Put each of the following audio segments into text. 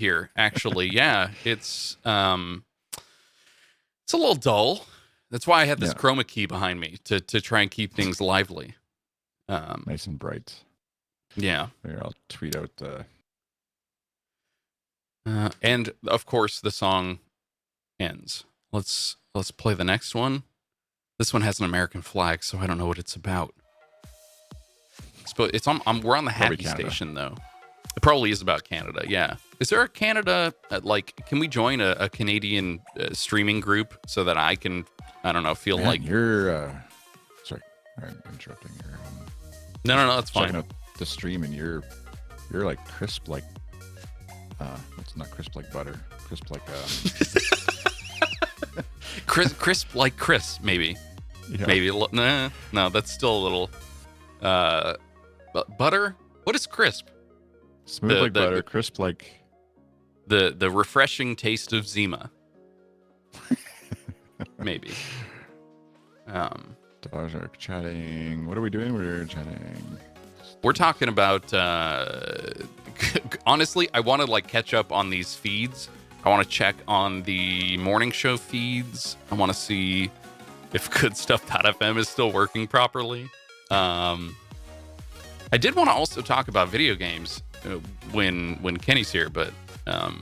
here, actually. Yeah, it's a little dull. That's why I had this Yeah. chroma key behind me to try and keep things lively. Nice and bright. Yeah. Here, I'll tweet out the. And of course, the song ends. Let's play the next one. This one has an American flag, so I don't know what it's about. It's on. We're on the Probably happy Canada. station though. It probably is about Canada. Yeah. Is there a Canada can we join a Canadian streaming group so that I can, I don't know, feel Man, like you're. Sorry, I'm interrupting your. no, that's fine. Checking out the stream, and you're like crisp like. It's not crisp like butter. Crisp like. Crisp like Chris, maybe. Yeah. Maybe. No, that's still a little. Butter. What is crisp? Smooth like butter, crisp like. The refreshing taste of Zima. Maybe. Dogs are chatting. What are we doing? We're chatting. We're talking about. Honestly, I want to catch up on these feeds. I want to check on the morning show feeds. I want to see if Goodstuff.fm is still working properly. I did want to also talk about video games when Kenny's here, but I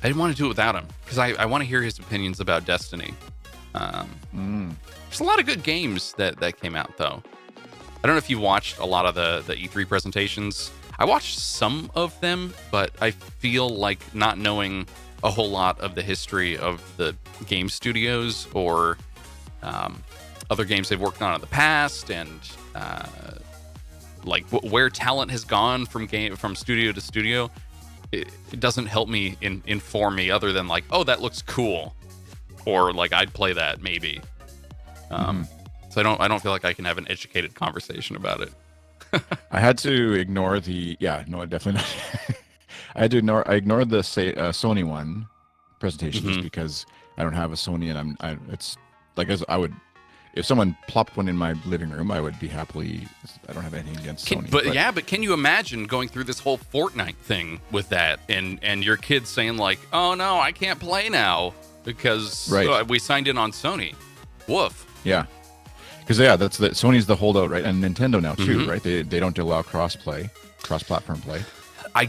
didn't want to do it without him because I want to hear his opinions about Destiny. There's a lot of good games that came out, though. I don't know if you watched a lot of the E3 presentations. I watched some of them, but I feel like not knowing a whole lot of the history of the game studios or other games they've worked on in the past, and where talent has gone from studio to studio. It doesn't help me inform me other than oh, that looks cool, or I'd play that maybe. So I don't feel like I can have an educated conversation about it. I had to ignore definitely not. I ignored the Sony one presentation just because I don't have a Sony, and it's as I would, if someone plopped one in my living room, I would be happily. I don't have anything against Sony. But can you imagine going through this whole Fortnite thing with that, and your kids saying oh no, I can't play now because we signed in on Sony. Woof. Yeah. Because Sony's the holdout, right? And Nintendo now too, right? They don't allow cross-platform play. I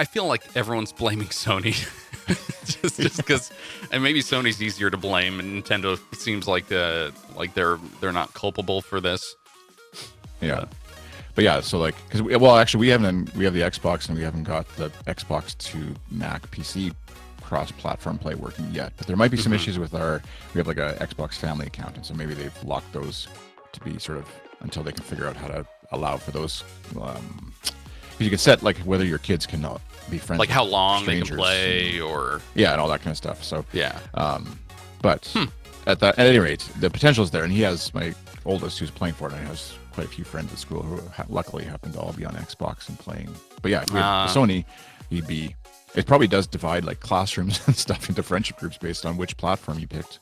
feel like everyone's blaming Sony, just because, and maybe Sony's easier to blame, and Nintendo seems like they're not culpable for this. Yeah, but yeah, so because we have the Xbox and we haven't got the Xbox to Mac PC cross-platform play working yet, but there might be some issues with we have a Xbox family account, and so maybe they've locked those to be sort of until they can figure out how to allow for those. You can set whether your kids can be friends, how long strangers, they can play, or and all that kind of stuff. So yeah, but at any rate, the potential is there, and he has my oldest who's playing Fortnite has quite a few friends at school who luckily happen to all be on Xbox and playing. But yeah, if we have Sony, he'd be. It probably does divide classrooms and stuff into friendship groups based on which platform you picked,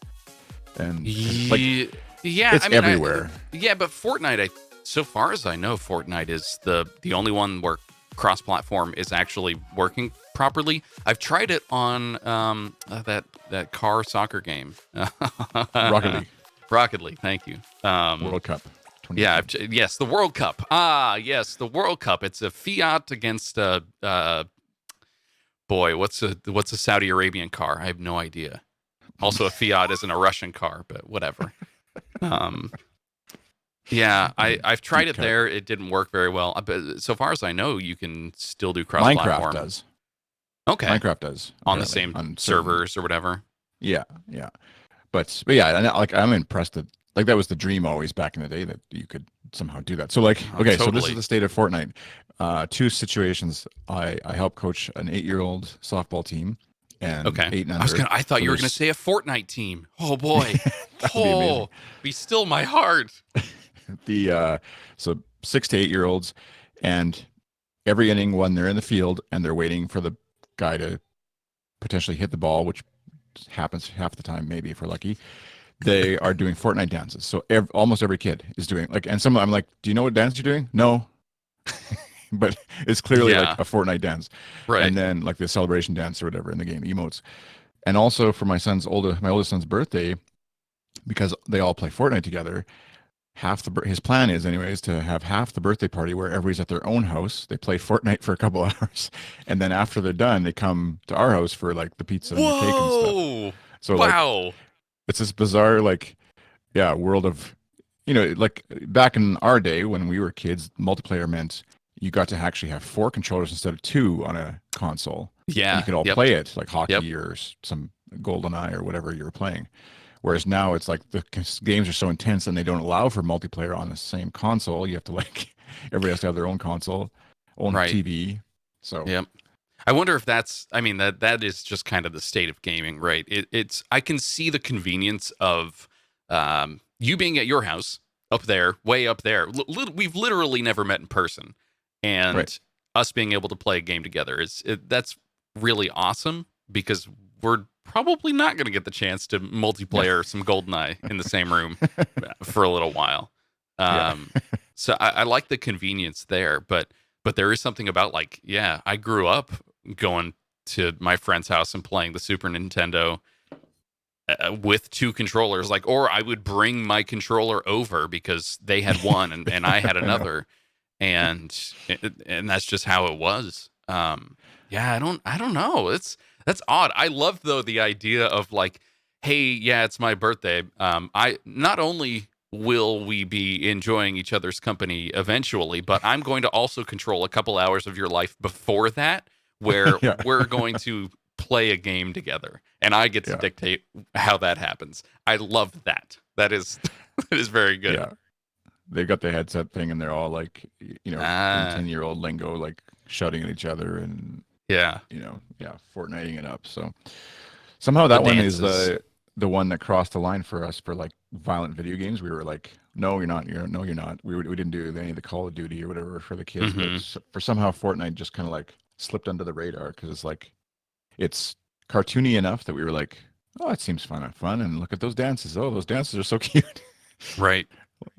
and it's everywhere. But Fortnite, so far as I know, Fortnite is the only one where cross-platform is actually working properly. I've tried it on that car soccer game, Rocket League. Thank you. World Cup. Yeah. Yes, the World Cup. Yes, the World Cup. It's a Fiat against boy, what's a Saudi Arabian car? I have no idea. Also, a Fiat isn't a Russian car, but whatever. I've tried it there. It didn't work very well. But so far as I know, you can still do cross-platform. Minecraft does. Okay. Minecraft does. On the same servers or whatever. Yeah. But yeah, and I'm impressed that that was the dream always back in the day, that you could somehow do that. So totally. So this is the state of Fortnite. Two situations. I help coach an 8-year-old softball team, and 8 and under. I thought you were going to say a Fortnite team. Oh boy. Be still my heart. So 6 to 8-year-olds, and every inning when they're in the field and they're waiting for the guy to potentially hit the ball, which happens half the time, maybe if we're lucky, they are doing Fortnite dances. So almost every kid is doing and some I'm like, do you know what dance you're doing? No. but it's clearly like Yeah. a Fortnite dance. Right. And then like the celebration dance or whatever in the game, emotes. And also for my oldest son's birthday, because they all play Fortnite together, his plan is anyways to have half the birthday party where everybody's at their own house. They play Fortnite for a couple hours, and then after they're done, they come to our house for like the pizza and the cake and stuff. Whoa. So like Wow. it's this bizarre like world of like back in our day when we were kids, multiplayer meant you got to actually have four controllers instead of two on a console, and you Yeah. could all Yep. play it like Yep. hockey or some Golden Eye or whatever you were playing. Whereas now it's like the games are so intense and they don't allow for multiplayer on the same console. You have to like everybody has to have their own console, own Right. TV. So Yep. I wonder if I mean, that is just kind of the state of gaming, right? I can see the convenience of you being at your house up there, way up there. We've literally never met in person, right, and us being able to play a game together that's really awesome because we're probably not going to get the chance to yeah, multiplayer some GoldenEye in the same room for a little while. yeah, Um, so I like the convenience there, but there is something about like, yeah, I grew up going to my friend's house and playing the Super Nintendo with two controllers, like, or I would bring my controller over because they had one and I had I know. another, and that's just how it was. Yeah, I don't know. That's odd. I love though the idea of like, hey, yeah, it's my birthday. I not only will we be enjoying each other's company eventually, but I'm going to also control a couple hours of your life before that, where Yeah, we're going to play a game together, and I get to yeah, dictate how that happens. I love that. That is that is very good. yeah. They got the headset thing and they're all like, in Ah, 10-year-old lingo, like shouting at each other and yeah. yeah, Fortniting it up. So somehow The that one is dances. the one that crossed the line for us for like violent video games. We were like, no, you're not. No, you're not. We didn't do any of the Call of Duty or whatever for the kids, but Hmm. for somehow Fortnite just kind of like slipped under the radar because it's like it's cartoony enough that we were like, oh, it seems fun. And look at those dances. Oh, those dances are so cute. Right.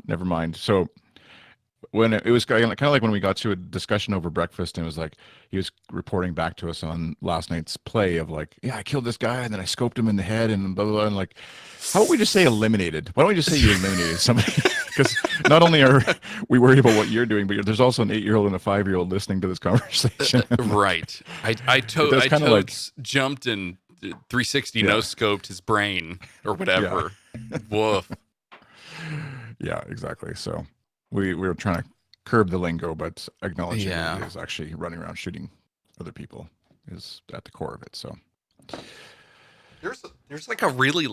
Never mind. So when it was kind of like when we got to a discussion over breakfast and it was like he was reporting back to us on last night's play of like, yeah, I killed this guy and then I scoped him in the head and blah blah blah, and like, how about we just say eliminated? Why don't we just say you eliminated somebody? Because not only are we worried about what you're doing, but there's also an 8-year-old and a 5-year-old listening to this conversation. Right. It does I kind of like, totes jumped and 360 no yeah, scoped his brain or yeah, whatever. Woof. yeah, exactly. So we were trying to curb the lingo, but acknowledging that Yeah. he is actually running around shooting other people is at the core of it. So There's like a really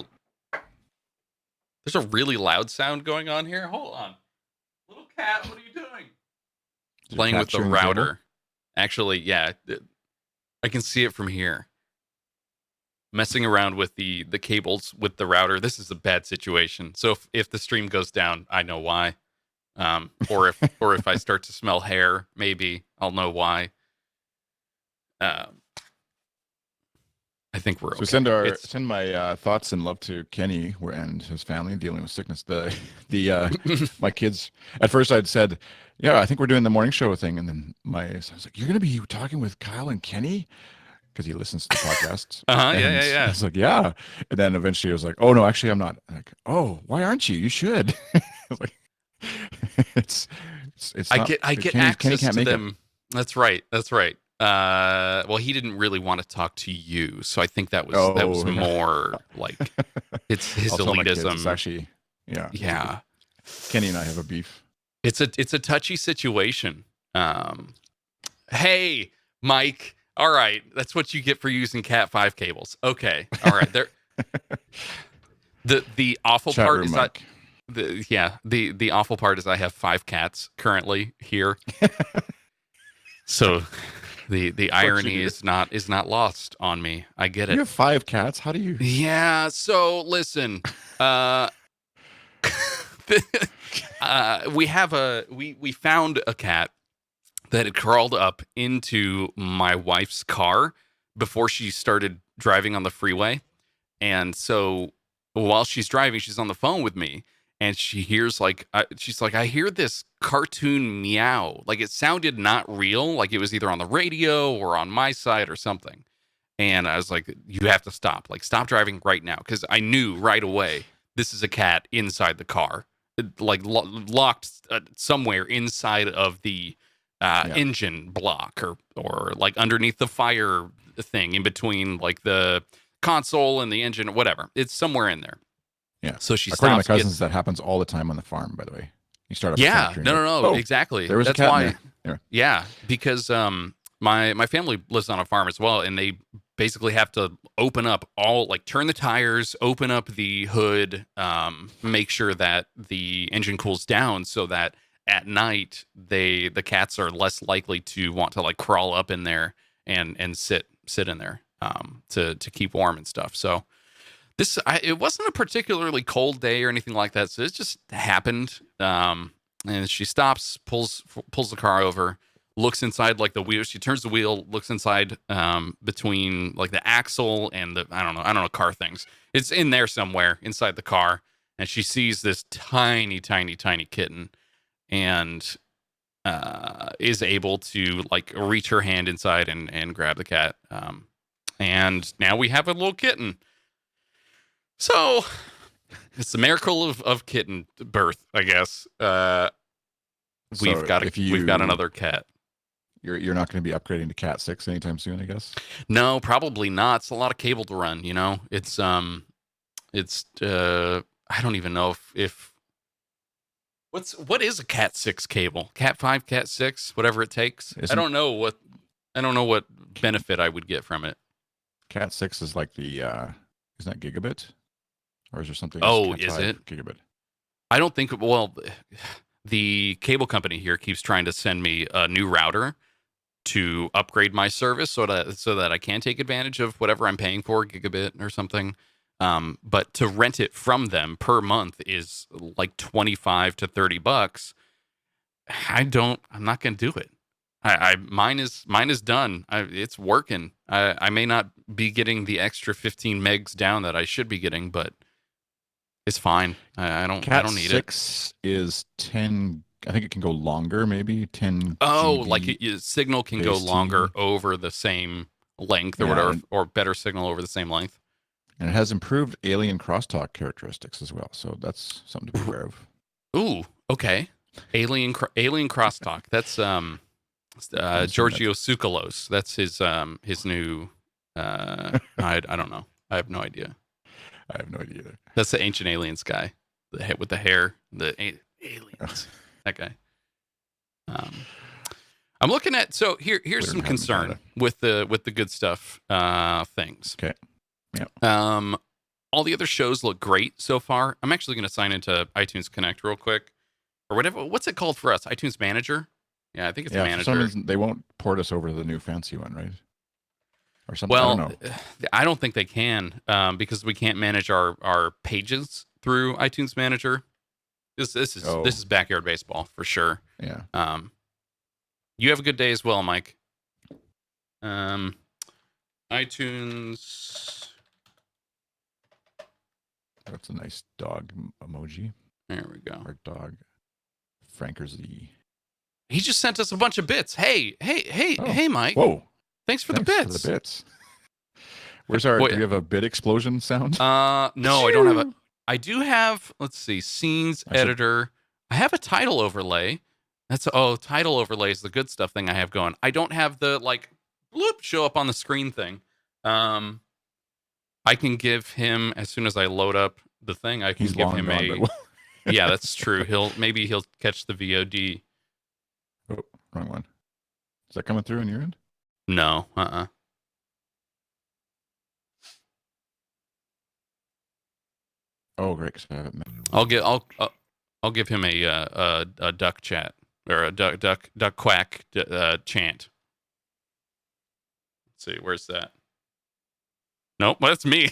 there's a really loud sound going on here. Hold on. Little cat, what are you doing? is your Playing cat with the chewing the table? router. Actually, yeah, I can see it from here. Messing around with the cables with the router. This is a bad situation. So if the stream goes down, I know why. Or if I start to smell hair, maybe I'll know why. Um, I think we're So okay. It's send my thoughts and love to Kenny and his family dealing with sickness. The my kids at first I'd said, yeah, I think we're doing the morning show thing, and then my son was like, you're gonna be talking with Kyle and Kenny because he listens to the podcasts, uh-huh, yeah, yeah, and I yeah. was like, yeah, and then eventually I was like, oh no, actually I'm not. I'm like, oh, why aren't you? You should. I was like, it's it's not. I get Kenny access can't to make it. them. That's right. That's right. Well, he didn't really want to talk to you, so I think that was Oh yeah. more like it's his I'll tell my kids. It's elitism. actually, yeah. Yeah. Kenny and I have a beef. It's a touchy situation. Um hey, Mike. All right, that's what you get for using Cat 5 cables. Okay. All right. There the awful Chat part room is that Mike. the awful part is I have 5 cats currently here. So the Of course you irony do. is not lost on me. I get You it. have 5 cats. How do you? Yeah. So listen, uh, we found a cat that had crawled up into my wife's car before she started driving on the freeway, and so while she's driving, she's on the phone with me, and she hears like she's like, I hear this cartoon meow. Like it sounded not real. Like it was either on the radio or on my side or something. And I was like, you have to stop. Like, stop driving right now. Because I knew right away this is a cat inside the car, like locked somewhere inside of the engine block or like underneath the fire thing in between like the console and the engine, whatever. It's somewhere in there. Yeah. So she According to my stops. cousins, that happens all the time on the farm, by the way. You start up a Yeah. tractor. No. Exactly. There was That's a cat why. in there. Yeah. Because my family lives on a farm as well, and they basically have to open up all, like, turn the tires, open up the hood, make sure that the engine cools down so that at night the cats are less likely to want to like crawl up in there and sit in there to keep warm and stuff. So it wasn't a particularly cold day or anything like that, so it just happened. And she stops, pulls the car over, looks inside like the wheel. She turns the wheel, looks inside between like the axle and the I don't know car things. It's in there somewhere inside the car, and she sees this tiny kitten, and is able to like reach her hand inside and grab the cat. And now we have a little kitten. So it's the miracle of kitten birth, I guess. We've got another cat. You're not going to be upgrading to Cat 6 anytime soon, I guess. No, probably not. It's a lot of cable to run. You know, it's I don't even know if what is a Cat 6 cable? Cat 5, Cat 6, whatever it takes. I don't know what benefit I would get from it. Cat 6 is like the isn't that gigabit? Or is there something? Oh, is it gigabit? I don't think. Well, the cable company here keeps trying to send me a new router to upgrade my service so that I can take advantage of whatever I'm paying for, gigabit or something. But to rent it from them per month is like $25 to $30. I'm not going to do it. Mine is done. It's working. I may not be getting the extra 15 megs down that I should be getting, but it's fine. I don't need it. Cat 6 is 10. I think it can go longer, maybe 10. Oh, GB like signal can go longer over the same length or whatever, or better signal over the same length. And it has improved alien crosstalk characteristics as well. So that's something to be aware of. Ooh, okay. Alien crosstalk. That's Giorgio Tsoukalos. That's his new. I don't know. I have no idea. I have no idea either. That's the Ancient Aliens guy, the head with the hair, the aliens. That guy. I'm looking at. So here's some concern with the good stuff things. Okay. Yeah. All the other shows look great so far. I'm actually going to sign into iTunes Connect real quick, or whatever. What's it called for us? iTunes Manager. Yeah, I think it's Manager. For some reason, they won't port us over to the new fancy one, right? Or something. Well, I don't know. I don't think they can because we can't manage our pages through iTunes Manager. This is backyard baseball for sure. Yeah. You have a good day as well, Mike. iTunes. That's a nice dog emoji. There we go. Our dog, Franker Z. He just sent us a bunch of bits. Hey, Mike. Whoa. Thanks for the bits. For the bits. Where's our? Do you have a bit explosion sound? No, I don't have a. I do have. Let's see. Scenes editor. I have a title overlay. Title overlay is the good stuff thing I have going. I don't have the like bloop show up on the screen thing. I can give him as soon as I load up the thing. I can give him a. Yeah, that's true. He'll catch the VOD. Oh, wrong one. Is that coming through on your end? No. Oh, great! 'Cause I haven't. I'll give him a duck chat or a duck quack chant. Let's see, where's that? Nope, that's me.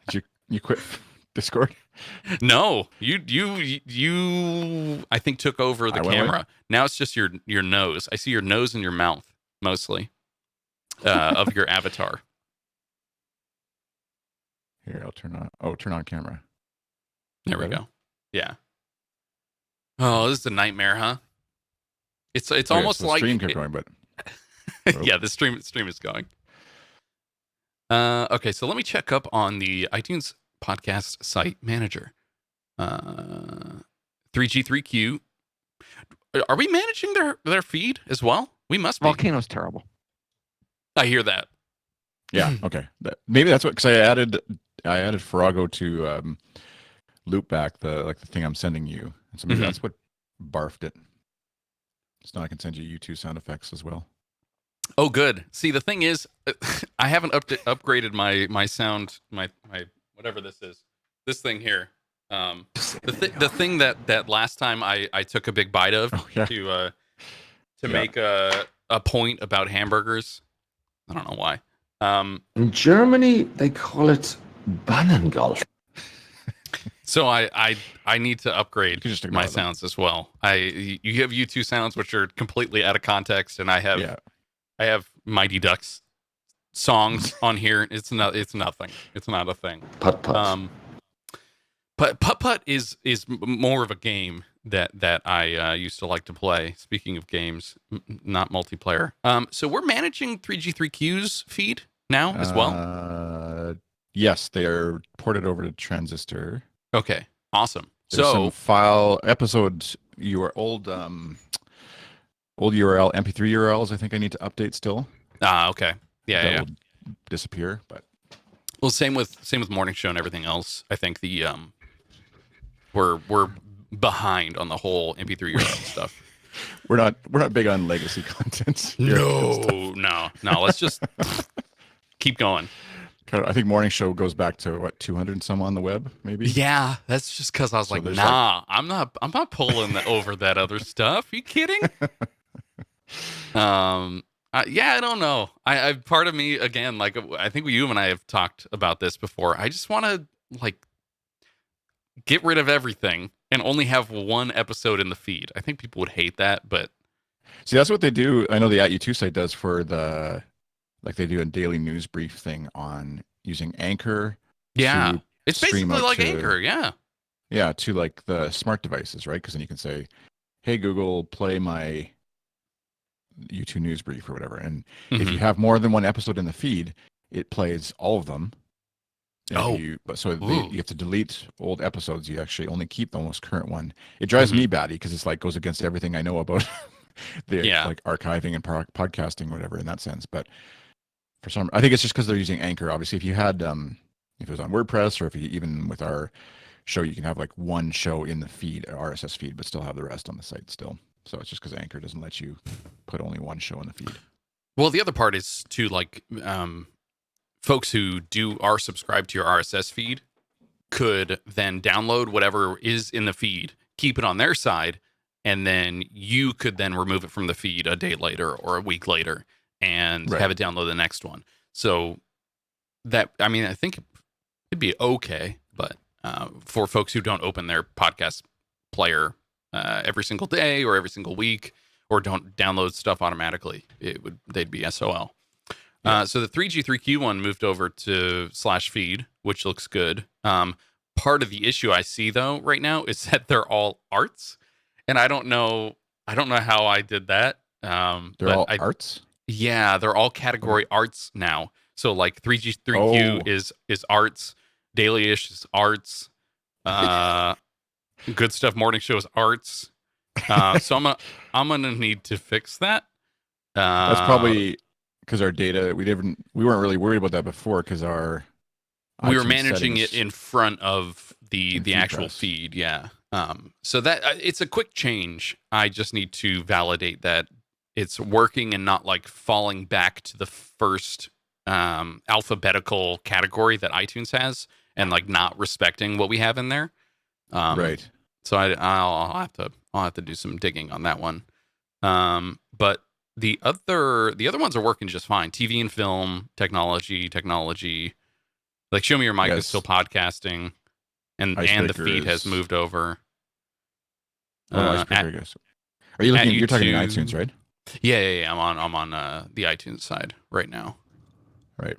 Did you quit Discord? No, you I think took over the camera. Now it's just your nose. I see your nose and your mouth mostly of your avatar. Here, I'll turn on. Oh, turn on camera. There we go. Yeah. Oh, this is a nightmare, huh? It's Okay, almost so the like stream kept going, but yeah, the stream is going. Okay, so let me check up on the iTunes podcast site manager. 3G3Q. Are we managing their feed as well? We must be. Volcano's terrible. I hear that. yeah, okay. Maybe that's what, because I added Farrago to loop back the thing I'm sending you, and so maybe that's what barfed it. So now I can send you U2 sound effects as well. Oh, good. See, the thing is, I haven't upgraded my sound, my whatever this is, this thing here. The thing that last time I took a big bite of to make a point about hamburgers. I don't know why. In Germany, they call it Bannengolf. So I need to upgrade just my ignore them. sounds as well. You have U2 sounds which are completely out of context, and I have Mighty Ducks songs on here. It's nothing. It's not a thing. Putt-putt. Putt-putt is more of a game that I used to like to play. Speaking of games, not multiplayer. So we're managing 3G3Q's feed now as well. Yes, they are ported over to Transistor. Okay, awesome. There's So some file episodes, your old URL, MP3 URLs. I think I need to update still. Okay, yeah. Will disappear, but well, same with morning show and everything else. I think the we're behind on the whole MP3 URL stuff. We're not big on legacy content. No. Let's just keep going. I think morning show goes back to what 200 and some on the web, maybe. Yeah, that's just because I was like, nah, I'm not pulling over that other stuff. Are you kidding? I don't know. I part of me again, like I think you and I have talked about this before. I just want to like get rid of everything and only have one episode in the feed. I think people would hate that, but see, that's what they do. I know the @U2 site does for like they do a daily news brief thing on using Anchor. Yeah, it's basically like Anchor. Yeah, to like the smart devices, right? Because then you can say, "Hey Google, play my U2 news brief" or whatever. And if you have more than one episode in the feed, it plays all of them. You have to delete old episodes. You actually only keep the most current one. It drives me batty because it's like goes against everything I know about like archiving and podcasting, or whatever in that sense. But for some, I think it's just because they're using Anchor. Obviously, if you had if it was on WordPress, or if you even with our show, you can have like one show in the feed, RSS feed, but still have the rest on the site still. So it's just because Anchor doesn't let you put only one show in the feed. Well, the other part is to like folks who are subscribed to your RSS feed could then download whatever is in the feed, keep it on their side, and then you could then remove it from the feed a day later or a week later and have it download the next one. So that, I mean, I think it'd be okay, but for folks who don't open their podcast player every single day or every single week, or don't download stuff automatically, they'd be SOL. So the 3G3Q one moved over to /feed, which looks good. Part of the issue I see though right now is that they're all arts, and I don't know how I did that. They're all arts. Yeah, they're all category arts now. So like 3G3Q is arts, Daily-ish is arts, Good Stuff Morning Show is arts. So I'm gonna need to fix that. That's probably because our data we weren't really worried about that before because we were managing it in front of the actual feed. Yeah. So that it's a quick change. I just need to validate that it's working and not like falling back to the first alphabetical category that iTunes has and like not respecting what we have in there. Right. So I'll have to do some digging on that one. But the other ones are working just fine. TV and film, technology. Like Show Me Your Mic is still podcasting, and the feed has moved over. Icebreaker, I guess. Are you looking? You're talking iTunes, right? Yeah. I'm on the iTunes side right now. Right.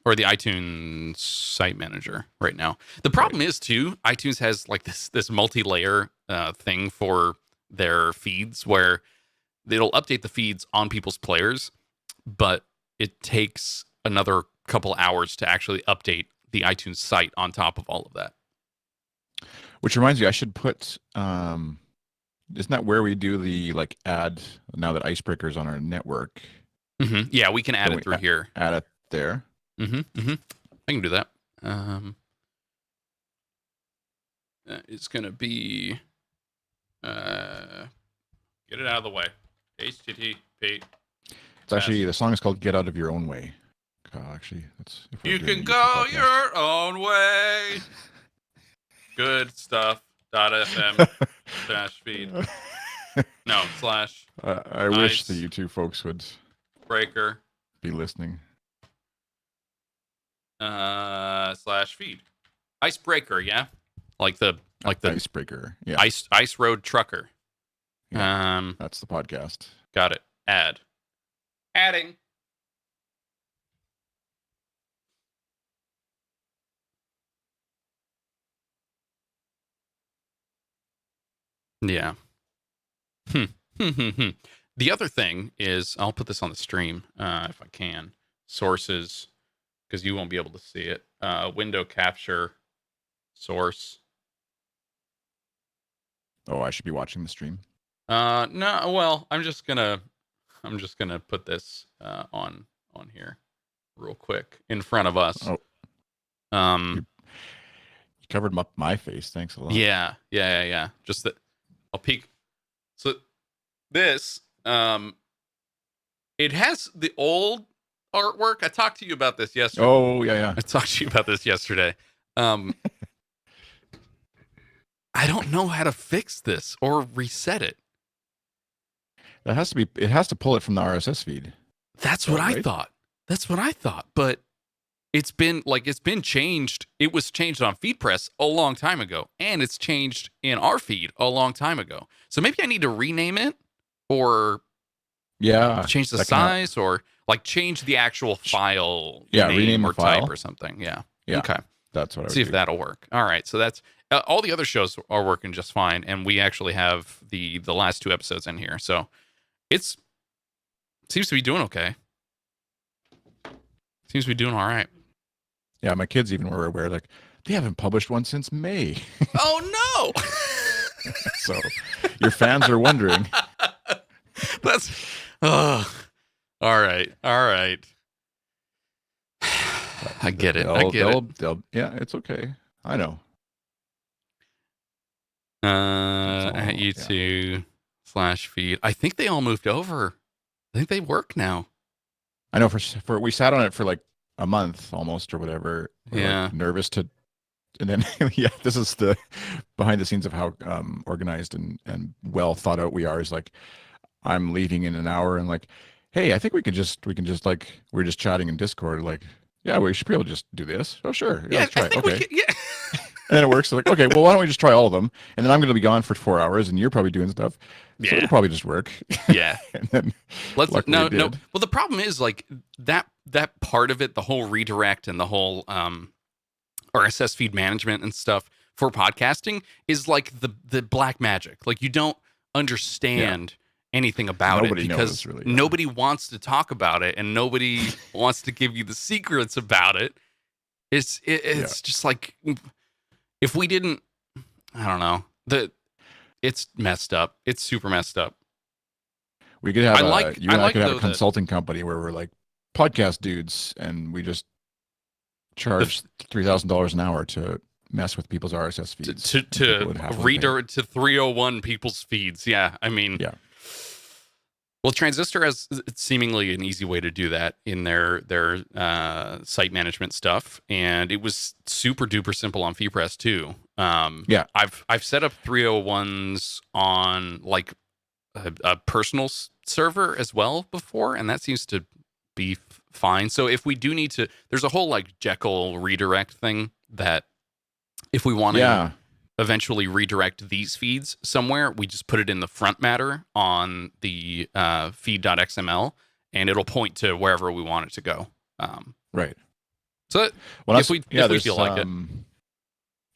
Or the iTunes site manager right now. The problem is too, iTunes has like this multi-layer thing for their feeds where it'll update the feeds on people's players, but it takes another couple hours to actually update the iTunes site on top of all of that. Which reminds me, I should put. Isn't that where we do the like add now that Icebreaker's on our network? Mm-hmm. Yeah, we can add it through here. Add it there. Mm-hmm. Mm-hmm. I can do that. It's gonna be. Get it out of the way. HTTP. It's actually the song is called "Get Out of Your Own Way." Actually, that's. You can go your own way. Goodstuff.fm /feed. No, slash. I wish the YouTube folks would breaker be listening. /feed. Icebreaker, yeah. Like the Icebreaker, yeah. Ice Road Trucker. Yeah, that's the podcast. Got it. Adding. Yeah. The other thing is, I'll put this on the stream if I can. Sources, because you won't be able to see it. Window capture source. Oh, I should be watching the stream. No, well, I'm just gonna put this on here real quick in front of us. Oh. You covered up my face. Thanks a lot. Yeah. Just that I'll peek. So this it has the old artwork. I talked to you about this yesterday. Oh, yeah. I talked to you about this yesterday. I don't know how to fix this or reset it. It has to pull it from the RSS feed. That's what I thought. But it's been changed. It was changed on FeedPress a long time ago, and it's changed in our feed a long time ago. So maybe I need to rename it or change the size or like change the actual file name rename or the file. type or something. Yeah. Okay. That's what I would see if that'll work. All right. So that's all the other shows are working just fine, and we actually have the last 2 episodes in here. So it seems to be doing okay. Seems to be doing all right. Yeah, my kids even were aware, like, they haven't published one since May. Oh, no! So your fans are wondering. That's... all right. I get it. Yeah, it's okay. I know. At YouTube /feed. I think they all moved over. I think they work now. I know for we sat on it for like a month almost or whatever. Yeah. Like nervous to, and then this is the behind the scenes of how organized and well thought out we are. Is like I'm leaving in an hour and like, hey, I think we can just like we're just chatting in Discord like, yeah, we should be able to just do this. Oh sure, let's try it. Okay. And then it works. So like, okay, well, why don't we just try all of them? And then I'm going to be gone for 4 hours, and you're probably doing stuff. So it'll probably just work. Yeah. And then no. Well, the problem is like that part of it, the whole redirect and the whole RSS feed management and stuff for podcasting is like the black magic. Like you don't understand anything about it because nobody wants to talk about it, and nobody wants to give you the secrets about it. It's just like. If we didn't, I don't know. It's messed up. It's super messed up. We could have I could have a consulting company where we're like podcast dudes, and we just charge $3,000 an hour to mess with people's RSS feeds to redirect to 301 people's feeds. Yeah, I mean, Well, Transistor has seemingly an easy way to do that in their site management stuff, and it was super duper simple on FeedPress too. I've set up 301s on like a personal server as well before, and that seems to be fine. So if we do need to, there's a whole like Jekyll redirect thing that if we want to eventually redirect these feeds somewhere, we just put it in the front matter on the feed.xml, and it'll point to wherever we want it to go. Right. So if we feel like it.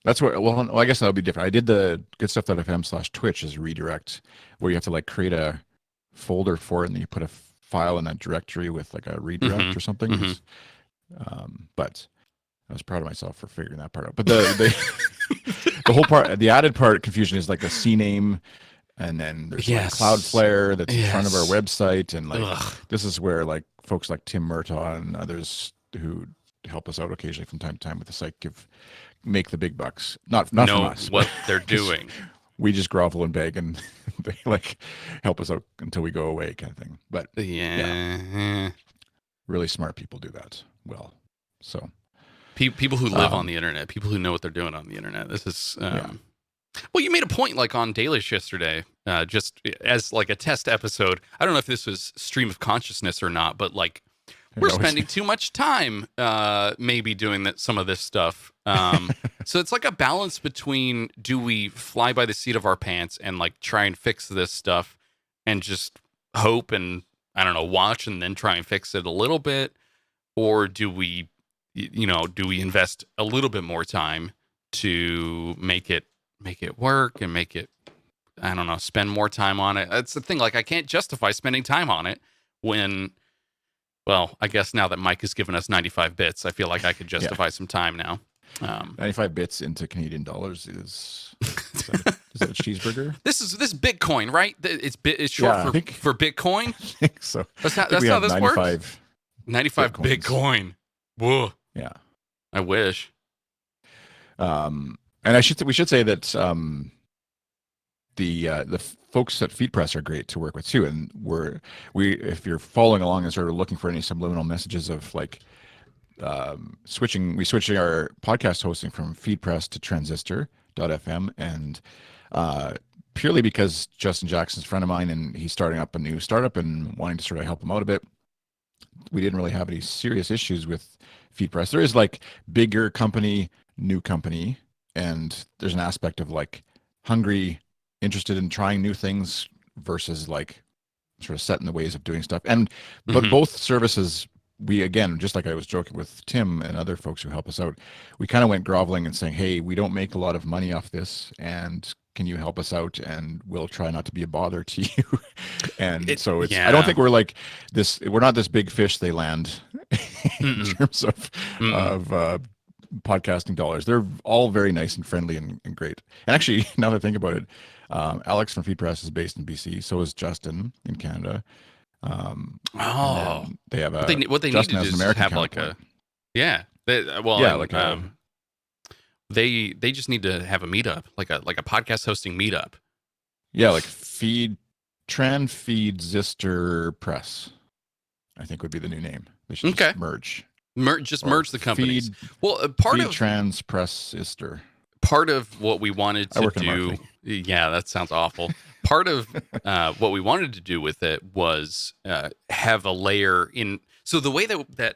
That's where, well, I guess that'll be different. I did the goodstuff.fm/Twitch as a redirect, where you have to like create a folder for it, and then you put a file in that directory with like a redirect or something. But I was proud of myself for figuring that part out. But the whole part, the added part confusion is like the CNAME, and then there's like Cloudflare that's in front of our website, and like this is where like folks like Tim Murtaugh and others who help us out occasionally from time to time with the site make the big bucks. Not from us. What they're doing. We just grovel and beg, and they like help us out until we go away, kind of thing. But yeah, really smart people do that well. So people who live on the internet, people who know what they're doing on the internet. This is well, you made a point like on Dailysh yesterday, just as like a test episode. I don't know if this was stream of consciousness or not, but like we're spending too much time maybe doing some of this stuff. So it's like a balance between, do we fly by the seat of our pants and like try and fix this stuff and just hope and, I don't know, watch and then try and fix it a little bit? Or do we, do we invest a little bit more time to make it work and make it, I don't know, spend more time on it? That's the thing. Like, I can't justify spending time on it when, well, I guess now that Mike has given us 95 bits, I feel like I could justify some time now. 95 bits into Canadian dollars is that a cheeseburger? This is Bitcoin, right? It's short for Bitcoin. I think so. That's how this works. 95 Bitcoin. Whoa. Yeah. I wish. And we should say that the folks at FeedPress are great to work with too, and if you're following along and sort of looking for any subliminal messages of like switching our podcast hosting from FeedPress to Transistor.fm, and purely because Justin Jackson's a friend of mine and he's starting up a new startup and wanting to sort of help him out a bit. We didn't really have any serious issues with FeedPress. There is like bigger company, new company, and there's an aspect of like hungry, interested in trying new things versus like sort of set in the ways of doing stuff. But both services, we, again, just like I was joking with Tim and other folks who help us out, we kind of went groveling and saying, hey, we don't make a lot of money off this, and can you help us out? And we'll try not to be a bother to you. And I don't think we're like this, we're not this big fish they land in terms of podcasting dollars. They're all very nice and friendly and great. And actually, now that I think about it, Alex from FeedPress is based in BC. So is Justin in Canada. They have what they Justin need to do is have like a they just need to have a meetup, like a podcast hosting meetup. Yeah, like Zister Press, I think would be the new name. They should just merge the companies. Part of Trans Press Ister. Part of what we wanted to do, yeah, that sounds awful. Part of what we wanted to do with it was have a layer in. So the way that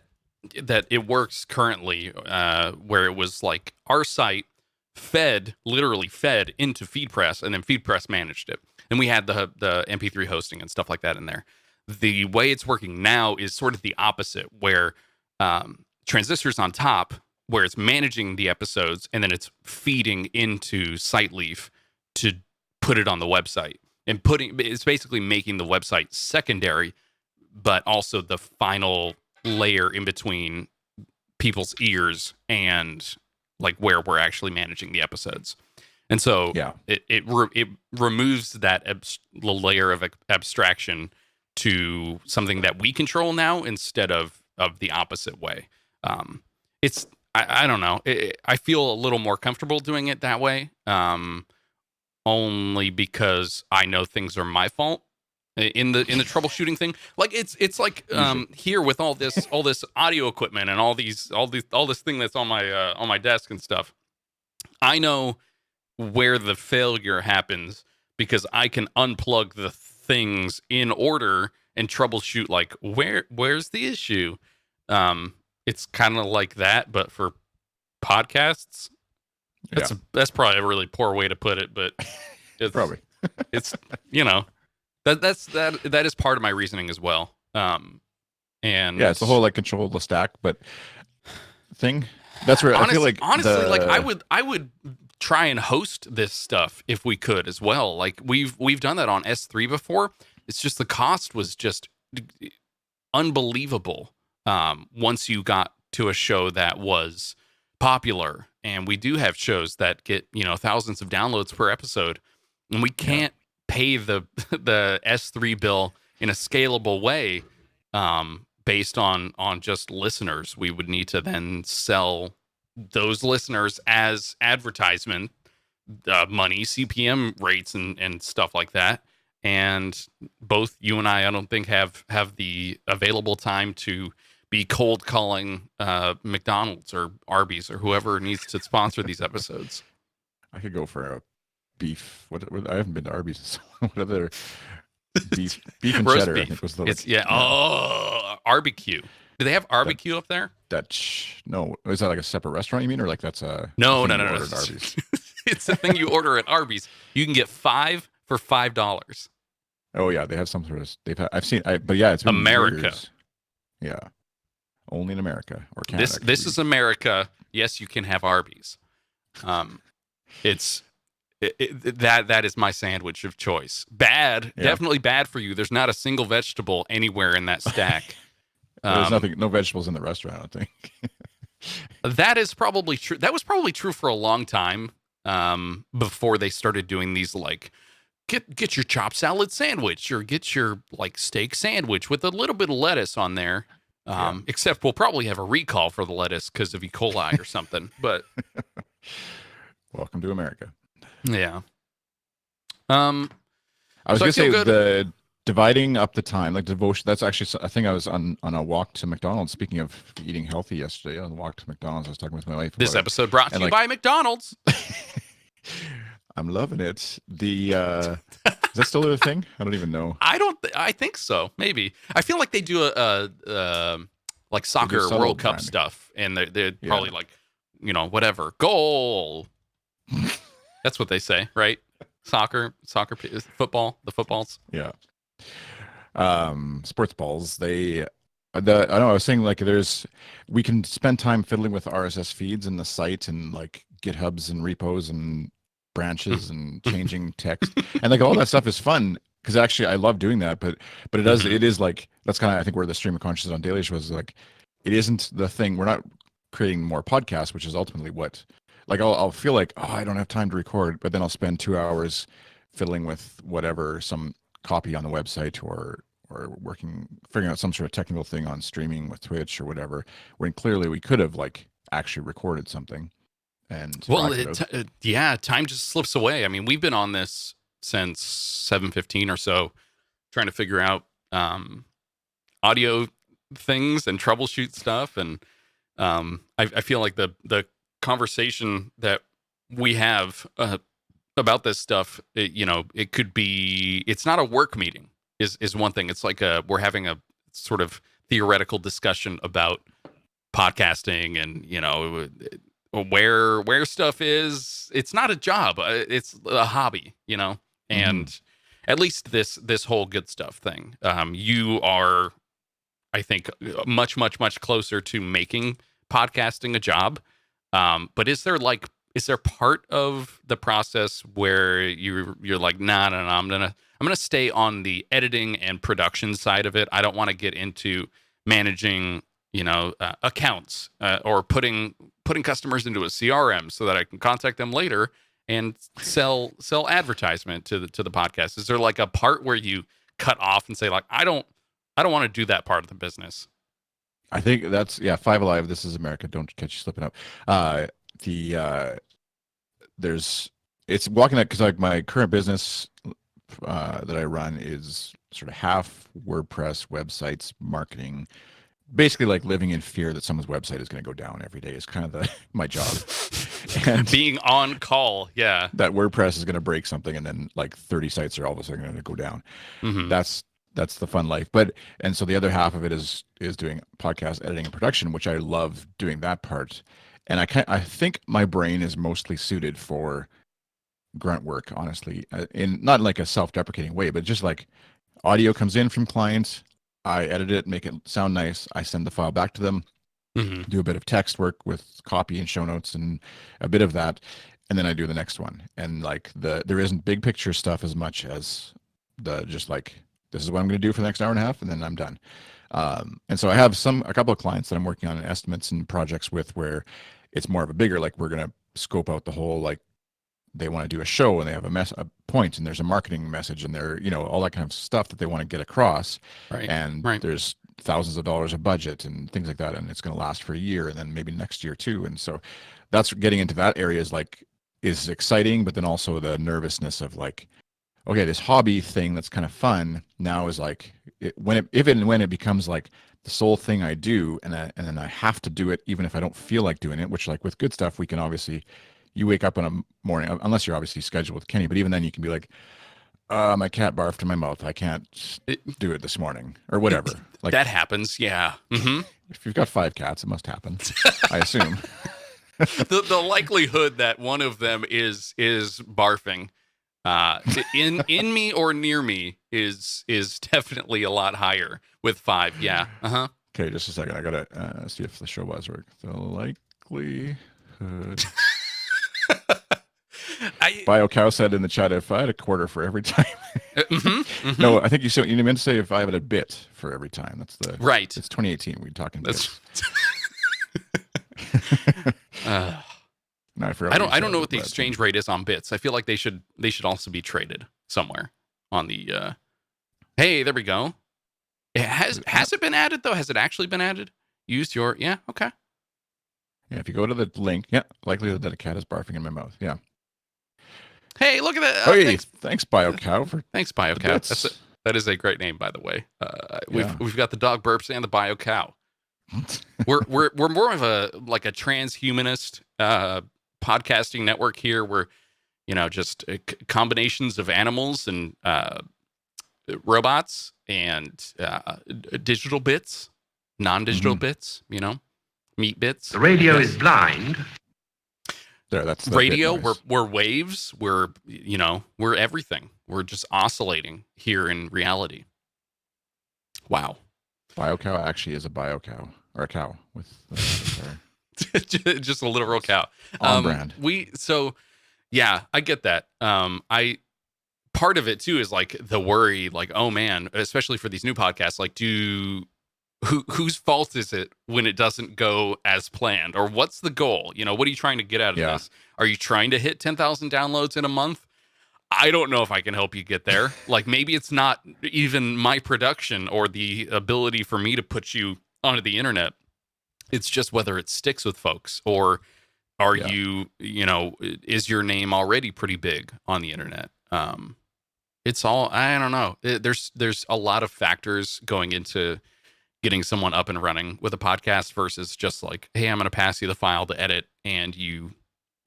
it works currently, where it was like our site literally fed into FeedPress, and then FeedPress managed it, and we had the MP3 hosting and stuff like that in there. The way it's working now is sort of the opposite, where Transistor's on top, where it's managing the episodes, and then it's feeding into SiteLeaf to put it on the website, and it's basically making the website secondary, but also the final layer in between people's ears and like where we're actually managing the episodes. And so it removes that layer of abstraction to something that we control now instead of the opposite way. I don't know. I feel a little more comfortable doing it that way, only because I know things are my fault in the troubleshooting thing. Like it's like here with all this audio equipment and all this thing that's on my desk and stuff. I know where the failure happens because I can unplug the things in order and troubleshoot like where's the issue. It's kind of like that, but for podcasts. That's probably a really poor way to put it, but it's probably it's that is part of my reasoning as well. And it's the whole like control the stack, but thing. That's where I feel like honestly, like I would try and host this stuff if we could as well. Like we've done that on S3 before. It's just the cost was just unbelievable. Once you got to a show that was popular, and we do have shows that get thousands of downloads per episode, and we can't pay the the S3 bill in a scalable way, based on just listeners. We would need to then sell those listeners as advertisement money, CPM rates, and stuff like that. And both you and I don't think have the available time to be cold calling McDonald's or Arby's or whoever needs to sponsor these episodes. I could go for a beef. What I haven't been to Arby's. What other beef and Roast cheddar? beef. I think was the Oh, barbecue. Do they have barbecue up there? No. Is that like a separate restaurant? You mean, or like that's a No. Arby's? It's a thing you order at Arby's. You can get 5 for $5. Oh yeah, they have some sort of. I've seen. But yeah, it's been America. years. Yeah, only in America or Canada. This is America. Yes, you can have Arby's. That is my sandwich of choice. Bad, definitely bad for you. There's not a single vegetable anywhere in that stack. There's no vegetables in the restaurant, I don't think. That is probably true. That was probably true for a long time, before they started doing these, like, get your chopped salad sandwich, or get your like steak sandwich with a little bit of lettuce on there. Except we'll probably have a recall for the lettuce because of E. coli or something. But welcome to America. Yeah. I was gonna say the dividing up the time, like devotion. That's actually, I think I was on a walk to McDonald's. Speaking of eating healthy, yesterday on the walk to McDonald's, I was talking with my wife. This episode brought to you by McDonald's. I'm loving it. Is that still a thing? I don't even know. I think so. Maybe. I feel like they do a like soccer World Cup stuff, and they're probably like, whatever goal. That's what they say, right? Soccer, football, the footballs. Yeah. Sports balls. I know. I was saying, like, we can spend time fiddling with RSS feeds and the site and like GitHubs and repos and branches and changing text, and like all that stuff is fun because actually I love doing that. But it is like, that's kind of, I think, where the stream of consciousness on Daily Show is like, it isn't the thing. We're not creating more podcasts, which is ultimately what. Like I'll feel like, oh, I don't have time to record, but then I'll spend 2 hours fiddling with whatever, some copy on the website or figuring out some sort of technical thing on streaming with Twitch or whatever, when clearly we could have like actually recorded something. And time just slips away. I mean, we've been on this since 7:15 or so, trying to figure out audio things and troubleshoot stuff, and I feel like the conversation that we have about this stuff, it could be, it's not a work meeting is one thing. It's like we're having a sort of theoretical discussion about podcasting and where stuff is. It's not a job, it's a hobby, and at least this whole good stuff thing, you are, I think, much closer to making podcasting a job. But is there part of the process where you're like, no, I'm gonna stay on the editing and production side of it. I don't want to get into managing, accounts, or putting customers into a CRM so that I can contact them later and sell advertisement to the podcast. Is there like a part where you cut off and say, like, I don't want to do that part of the business? I think that's, Five Alive. This is America. Don't catch you slipping up. It's walking that, because like my current business that I run is sort of half WordPress, websites, marketing, basically like living in fear that someone's website is going to go down every day is kind of my job. And being on call, that WordPress is going to break something, and then like 30 sites are all of a sudden going to go down. Mm-hmm. That's the fun life. And so the other half of it is doing podcast editing and production, which I love doing that part. And I think my brain is mostly suited for grunt work, honestly, in not like a self-deprecating way, but just like audio comes in from clients, I edit it, make it sound nice, I send the file back to them, do a bit of text work with copy and show notes and a bit of that, and then I do the next one. And like there isn't big picture stuff as much as the just like this is what I'm going to do for the next hour and a half, and then I'm done. And so I have a couple of clients that I'm working on estimates and projects with where it's more of a bigger, like we're going to scope out the whole, like they want to do a show and they have a point and there's a marketing message and they're, all that kind of stuff that they want to get across. Right. And there's thousands of dollars of budget and things like that. And it's going to last for a year and then maybe next year too. And so that's getting into that area is exciting, but then also the nervousness of like, okay, this hobby thing that's kind of fun now is like if and when it becomes like the sole thing I do, and then I have to do it even if I don't feel like doing it. Which like with Good Stuff, we can obviously, you wake up in a morning, unless you're obviously scheduled with Kenny, but even then you can be like, my cat barfed in my mouth. I can't do it this morning or whatever. Like that happens, yeah. Mm-hmm. If you've got 5 cats, it must happen. I assume. the likelihood that one of them is barfing in me or near me is definitely a lot higher with 5. Yeah. Okay, just a second. I gotta see if the show was work. The likelihood. BioCow said in the chat, if I had a quarter for every time. No, I think you meant to say if I had a bit for every time. That's the right. It's 2018. We're talking. That's. No, I don't know what the exchange rate is on bits. I feel like they should also be traded somewhere on the. Hey, there we go. Has it been added though? Has it actually been added? Use your okay. Yeah, if you go to the link, likelihood that a cat is barfing in my mouth. Yeah. Hey, look at that! Hey, thanks BioCow thanks BioCow. That is a great name, by the way. We've got the dog burps and the BioCow. we're more of a transhumanist podcasting network here. We're just combinations of animals and robots and digital bits, non-digital bits. Meat bits. The radio is blind. There, that's the radio. We're waves. We're everything. We're just oscillating here in reality. Wow. BioCow actually is a BioCow or a cow with just a literal cow. On brand. I get that. Part of it too is like the worry, like, oh man, especially for these new podcasts, like whose fault is it when it doesn't go as planned? Or what's the goal? What are you trying to get out of this? Are you trying to hit 10,000 downloads in a month? I don't know if I can help you get there. Like maybe it's not even my production or the ability for me to put you onto the internet. It's just whether it sticks with folks, or are you, is your name already pretty big on the internet? It's all, I don't know. There's a lot of factors going into getting someone up and running with a podcast versus just like, hey, I'm going to pass you the file to edit and you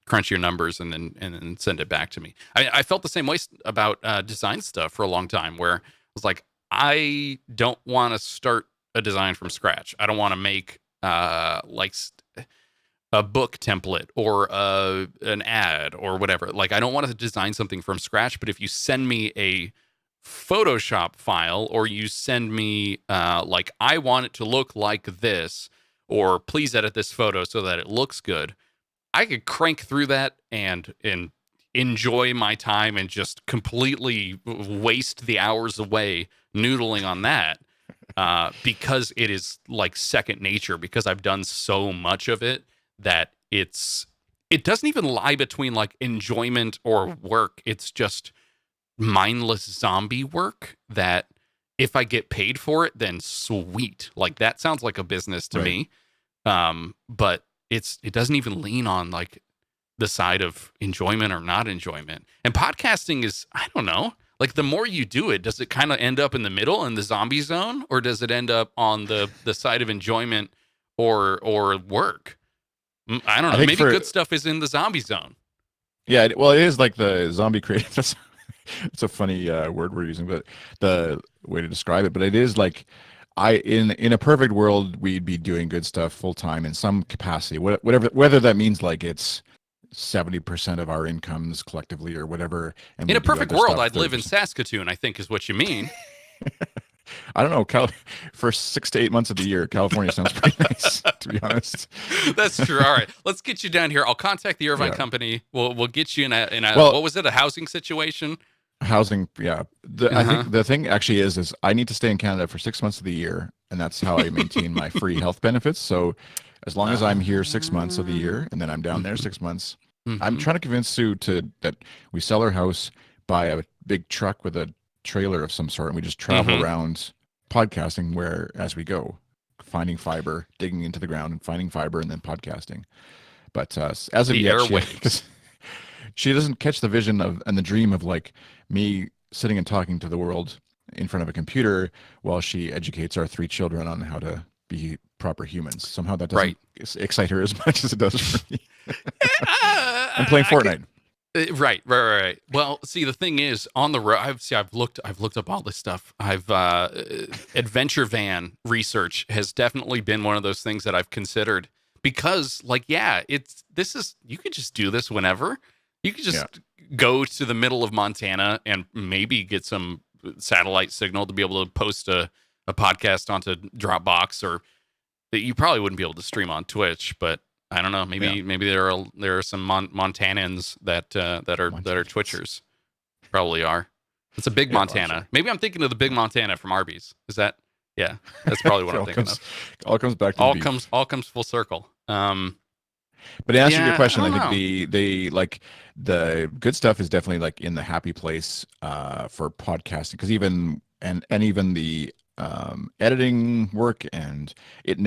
crunch your numbers and then send it back to me. I felt the same way about design stuff for a long time, where I was like, I don't want to start a design from scratch. I don't want to make like a book template or an ad or whatever. Like I don't want to design something from scratch, but if you send me a Photoshop file, or you send me like, I want it to look like this, or please edit this photo so that it looks good, I could crank through that and enjoy my time and just completely waste the hours away noodling on that because it is like second nature, because I've done so much of it that it doesn't even lie between like enjoyment or work. It's just mindless zombie work that if I get paid for it, then sweet. Like that sounds like a business to me. But it doesn't even lean on like the side of enjoyment or not enjoyment. And podcasting is, I don't know, like the more you do it, does it kind of end up in the middle in the zombie zone, or does it end up on the side of enjoyment or work? I don't know. Maybe good stuff is in the zombie zone. Yeah, well, it is like the zombie creative. It's a funny word we're using, but the way to describe it. But it is like, in a perfect world, we'd be doing Good Stuff full time in some capacity, whether that means like it's 70% of our incomes collectively or whatever. And in a perfect world, I'd live in Saskatoon, I think is what you mean. I don't know. For 6 to 8 months of the year, California sounds pretty nice, to be honest. That's true. All right, let's get you down here. I'll contact the Irvine Yeah. company. We'll get you in a Well, what was it? A housing situation? housing, yeah. I think the thing actually is I need to stay in Canada for 6 months of the year, and that's how I maintain my free health benefits. So as long as I'm here 6 months of the year, and then I'm down there 6 months, I'm trying to convince Sue that we sell our house, buy a big truck with a trailer of some sort, and we just travel around podcasting as we go, finding fiber, digging into the ground and finding fiber, and then podcasting. But as of The yet, airwaves. she doesn't catch the vision of and the dream of like me sitting and talking to the world in front of a computer while she educates our 3 children on how to be proper humans. Somehow that doesn't excite her as much as it does for me. I'm playing Fortnite. Right. Well, see, the thing is, on the road, I've looked up all this stuff. Adventure van research has definitely been one of those things that I've considered because, like, you could just do this whenever. You could just go to the middle of Montana and maybe get some satellite signal to be able to post a podcast onto Dropbox, or that you probably wouldn't be able to stream on Twitch, but I don't know. Maybe there are some Montanans that are Twitchers. Probably are. It's a big Montana. Sure. Maybe I'm thinking of the big Montana from Arby's. Is that? Yeah, that's probably what I'm thinking of. All comes back to all comes full circle. But to answer your question, I think the like the good stuff is definitely like in the happy place for podcasting, because even the editing work, and it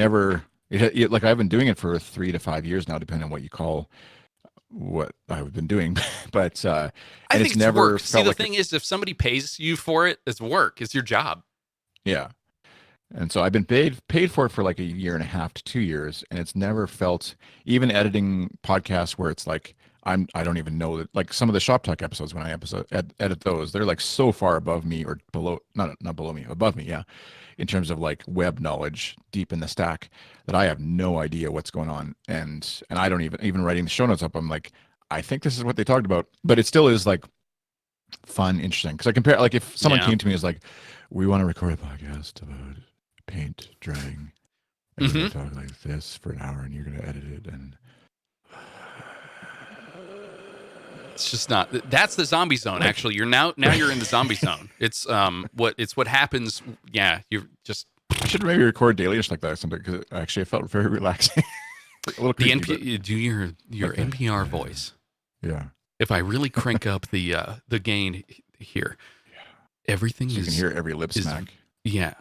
like I've been doing it for 3 to 5 years now, depending on what you call what I've been doing. But I think it's never work. See, the thing is, if somebody pays you for it, it's work. It's your job. Yeah. And so I've been paid for it for like 1.5 to 2 years, and it's never felt, even editing podcasts where it's like I don't even know that, like some of the Shop Talk episodes, when I edit those, they're like so far above me, or below, not below me, above me, yeah, in terms of like web knowledge deep in the stack, that I have no idea what's going on, and I don't even writing the show notes up, I'm like, I think this is what they talked about, but it still is like fun, interesting, because I compare, like if someone came to me and was like, we want to record a podcast about paint drying, and we're going to talk like this for an hour, and you're going to edit it, and it's just not. That's the zombie zone. Actually, you're now you're in the zombie zone. It's what happens. Yeah, you're just. I should maybe record daily just like that someday, because actually it felt very relaxing. A little creepy, you do your like NPR voice. Yeah. If I really crank up the gain here, everything so you is. You can hear every lip smack. Yeah.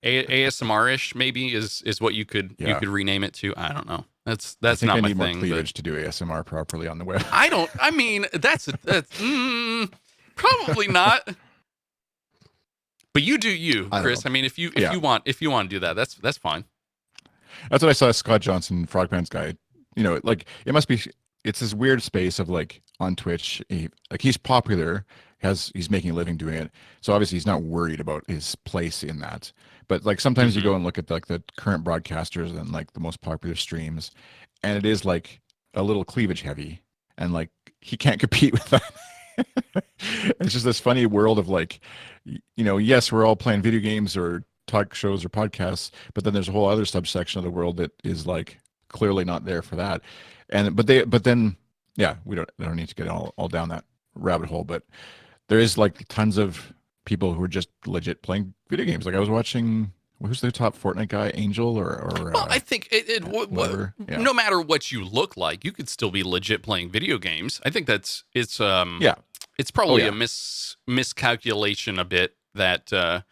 ASMR-ish maybe is what you could rename it to. I don't know. That's not my thing. I need more cleavage to do ASMR properly on the web. I mean, that's probably not. But you do you, Chris. I mean, if you want to do that, that's fine. That's what I saw Scott Johnson, Frogpants guy. You know, like it must be. It's this weird space of like on Twitch. He's popular. He's making a living doing it. So obviously he's not worried about his place in that. But like sometimes you go and look at like the current broadcasters and like the most popular streams, and it is like a little cleavage heavy, and like he can't compete with that. It's just this funny world of like, you know, yes, we're all playing video games or talk shows or podcasts, but then there's a whole other subsection of the world that is like clearly not there for that. But then I don't need to get all down that rabbit hole, but there is like tons of people who are just legit playing video games. Like I was watching, who's the top Fortnite guy, Angel or well, I think no matter what you look like, you could still be legit playing video games. I think it's probably a miscalculation a bit that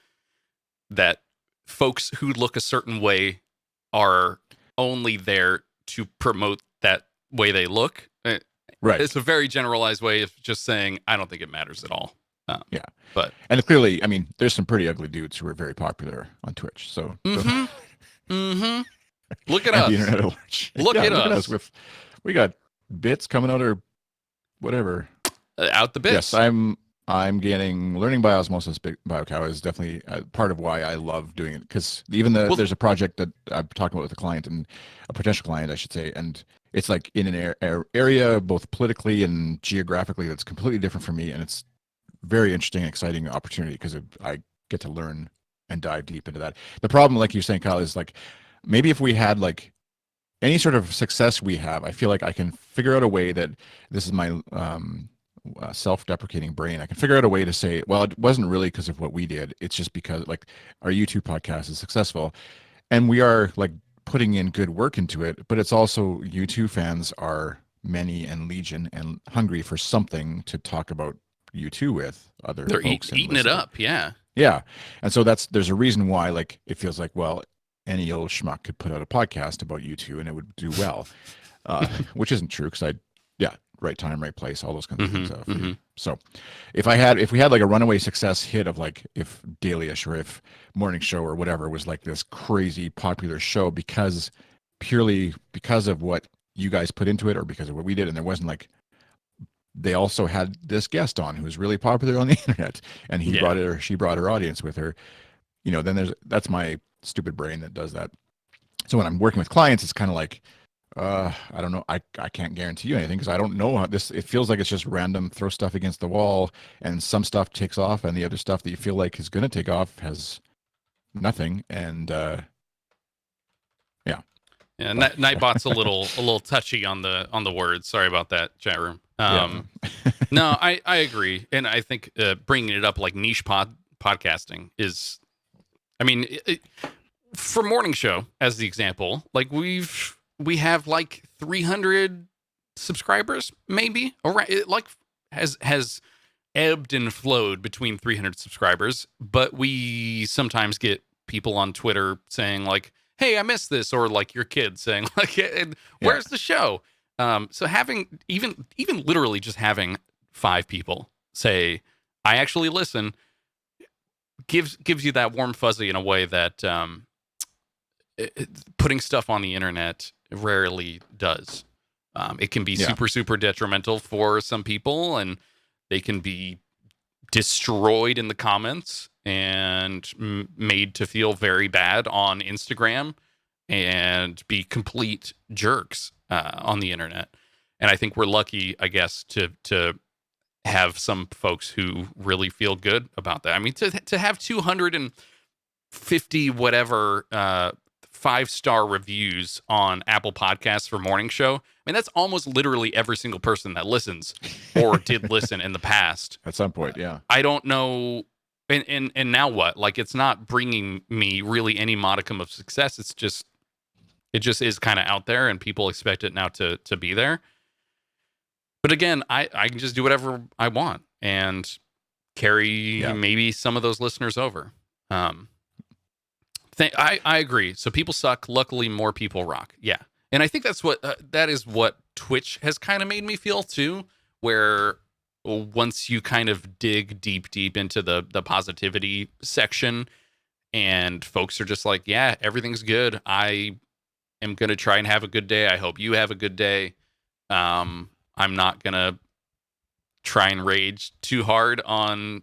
that folks who look a certain way are only there to promote that way they look. Right. It's a very generalized way of just saying, I don't think it matters at all. And clearly, I mean, there's some pretty ugly dudes who are very popular on Twitch. So look at us. The internet at large. Look at us. We got bits coming out or whatever. Out the bits. Yes, I'm learning by osmosis. BioCow is definitely part of why I love doing it, because even there's a project that I'm talking about with a client, and a potential client, I should say, and it's like in an area both politically and geographically that's completely different from me, and it's very interesting and exciting opportunity because I get to learn and dive deep into that. The problem, like you're saying, Kyle, is like maybe if we had like any sort of success we have, I feel like I can figure out a way that this is my self-deprecating brain. I can figure out a way to say, well, it wasn't really because of what we did. It's just because like our YouTube podcast is successful and we are like putting in good work into it, but it's also YouTube fans are many and legion and hungry for something to talk about YouTube with other They're folks and eating it listen. up. Yeah. Yeah. And so there's a reason why like it feels like, well, any old schmuck could put out a podcast about YouTube and it would do well, which isn't true because right time, right place, all those kinds of things. So if we had like a runaway success hit of like if Dailyish or if Morning Show or whatever was like this crazy popular show purely because of what you guys put into it or because of what we did, and there wasn't like they also had this guest on who was really popular on the internet and she brought her audience with her, then that's my stupid brain that does that. So when I'm working with clients, it's kind of like, I don't know. I can't guarantee you anything because I don't know how this, it feels like it's just random, throw stuff against the wall and some stuff takes off and the other stuff that you feel like is going to take off has nothing. And, yeah. Yeah, Nightbot's a little touchy on the words. Sorry about that, chat room. No, I agree, and I think bringing it up like niche podcasting is, I mean, for Morning Show as the example, like we have like 300 subscribers, maybe, or it like has ebbed and flowed between 300 subscribers, but we sometimes get people on Twitter saying like, hey, I missed this, or like your kid saying like, where's the show? So having even literally just having 5 people say, I actually listen, gives you that warm fuzzy in a way that putting stuff on the internet rarely does. It can be super detrimental for some people, and they can be destroyed in the comments and made to feel very bad on Instagram and be complete jerks on the internet. And I think we're lucky, I guess, to have some folks who really feel good about that. I mean, to have 250 whatever 5-star reviews on Apple Podcasts for Morning Show. I mean, that's almost literally every single person that listens or did listen in the past. At some point, yeah. I don't know. And now what? Like, it's not bringing me really any modicum of success. It just is kind of out there, and people expect it now to be there. But again, I can just do whatever I want and carry maybe some of those listeners over. I agree. So people suck. Luckily, more people rock. Yeah. And I think that is what Twitch has kind of made me feel too, where once you kind of dig deep into the positivity section and folks are just like, yeah, everything's good. I am going to try and have a good day. I hope you have a good day. I'm not going to try and rage too hard on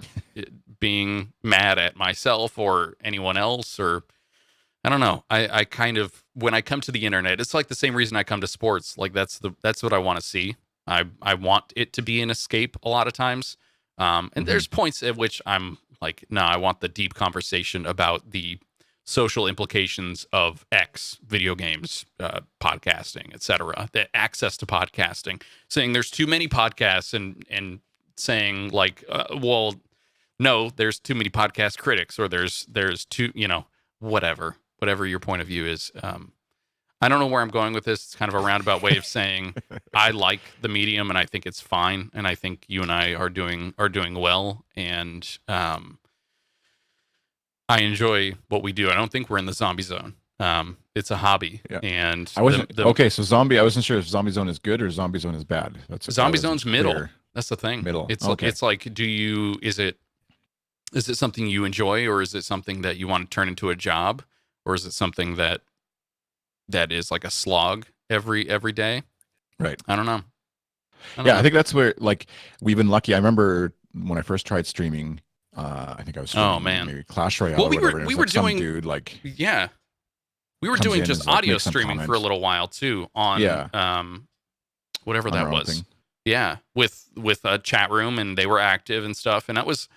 being mad at myself or anyone else, or I don't know. I kind of, when I come to the internet, it's like the same reason I come to sports. Like that's what I want to see. I want it to be an escape a lot of times. And there's points at which I'm like, no, I want the deep conversation about the social implications of X, video games, podcasting, etc. The access to podcasting, saying there's too many podcasts and saying like, well, no, there's too many podcast critics, or there's too, whatever your point of view is. I don't know where I'm going with this. It's kind of a roundabout way of saying I like the medium and I think it's fine, and I think you and I are doing well, and I enjoy what we do. I don't think we're in the zombie zone. It's a hobby, and I wasn't okay. So zombie, I wasn't sure if zombie zone is good or zombie zone is bad. Zombie zone's middle. Clear. That's the thing. Middle. It's okay. It's like, is it something you enjoy, or is it something that you want to turn into a job, or is it something that is like a slog every day? Right. I don't know. I think that's where, like, we've been lucky. I remember when I first tried streaming, I think I was streaming maybe Clash Royale. Well, we were doing some dude like we were doing just audio streaming for a little while too on whatever that was. Yeah, with a chat room, and they were active and stuff. And that was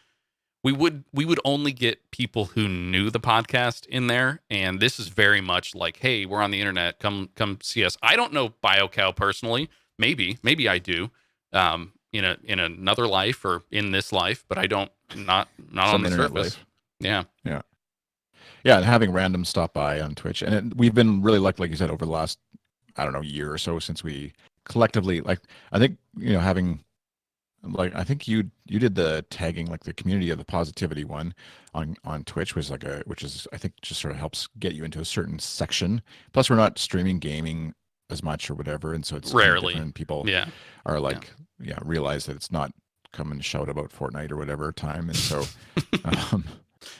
we would only get people who knew the podcast in there. And this is very much like, hey, we're on the internet. Come see us. I don't know BioCow personally. Maybe I do. In another life or in this life, but I don't. Not on Some the internet surface. life. Yeah. Yeah. Yeah, and having random stop by on Twitch, and we've been really lucky, like you said, over the last, I don't know, year or so since we collectively, like, I think, having, like, I think you did the tagging, like the community of the positivity one on Twitch was which is, I think, just sort of helps get you into a certain section. Plus, we're not streaming gaming as much or whatever, and so it's kind of Rarely. different. People Yeah. are like, realize that it's not come and shout about Fortnite or whatever time, and so.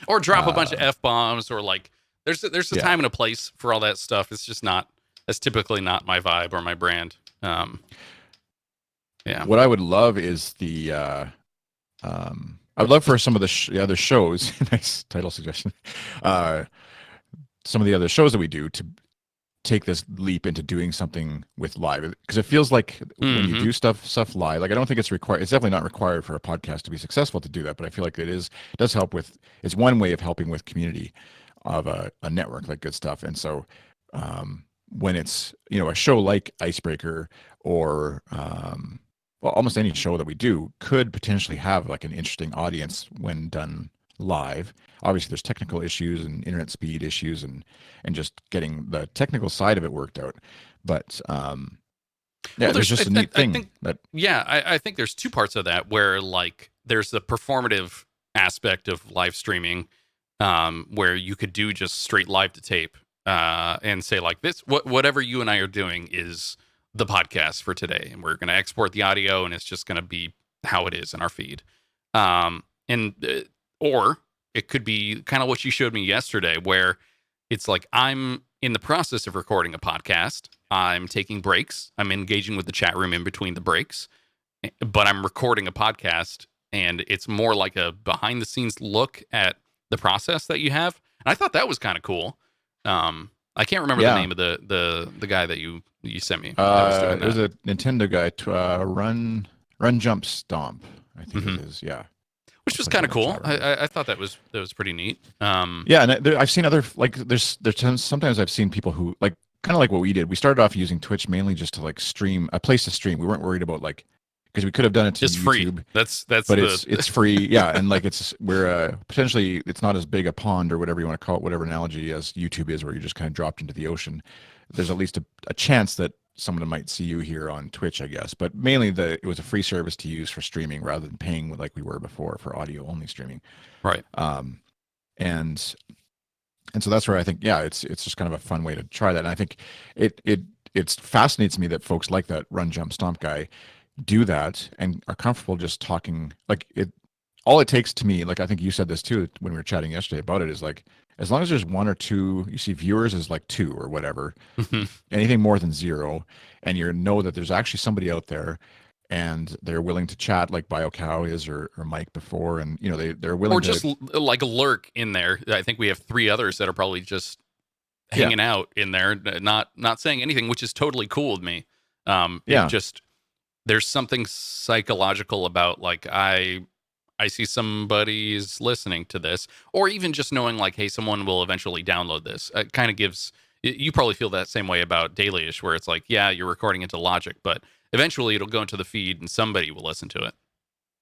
Or drop a bunch of F-bombs, or like there's a time and a place for all that stuff. It's just not, that's typically not my vibe or my brand. Yeah. What I would love is I would love for some of the other shows, nice title suggestion, some of the other shows that we do to take this leap into doing something with live, because it feels like when you do stuff live, like I don't think it's required. It's definitely not required for a podcast to be successful to do that, but I feel like it does help with. It's one way of helping with community of a network like Good Stuff, and so when it's a show like Icebreaker or well, almost any show that we do could potentially have like an interesting audience when done live. Obviously, there's technical issues and internet speed issues and just getting the technical side of it worked out. But there's just a neat thing I think there's two parts of that where like there's the performative aspect of live streaming, where you could do just straight live to tape and say like this, whatever you and I are doing is the podcast for today, and we're going to export the audio, and it's just going to be how it is in our feed. Or it could be kind of what you showed me yesterday, where it's like I'm in the process of recording a podcast. I'm taking breaks. I'm engaging with the chat room in between the breaks, but I'm recording a podcast, and it's more like a behind the scenes look at the process that you have. And I thought that was kind of cool. I can't remember the name of the guy that you sent me. It was a Nintendo guy, Run Jump Stomp, I think it is. Yeah. Which was kind of cool. I thought that was pretty neat. Yeah, and I've seen other, like, there's sometimes I've seen people who like kind of like what we did. We started off using Twitch mainly just to like stream, a place to stream. We weren't worried about like, because we could have done it to it's YouTube. Free. That's but it's free. Yeah, and like we're potentially it's not as big a pond or whatever you want to call it, whatever analogy as YouTube is, where you're just kind of dropped into the ocean. There's at least a chance that someone might see you here on Twitch, I guess. But mainly it was a free service to use for streaming rather than paying like we were before for audio only streaming. Right. And so that's where I think, it's just kind of a fun way to try that. And I think it fascinates me that folks like that Run Jump Stomp guy do that and are comfortable just talking. Like all it takes to me, like I think you said this too when we were chatting yesterday about it, is like as long as there's one or two, you see viewers is like 2 or whatever, anything more than 0, and you know that there's actually somebody out there and they're willing to chat like BioCow is or Mike before, and they're willing or just like lurk in there. I think we have 3 others that are probably just hanging out in there, not saying anything, which is totally cool with me. Just there's something psychological about like I see somebody's listening to this, or even just knowing like, hey, someone will eventually download this. It kind of gives, you probably feel that same way about Dailyish, where it's like, yeah, you're recording into Logic, but eventually it'll go into the feed and somebody will listen to it.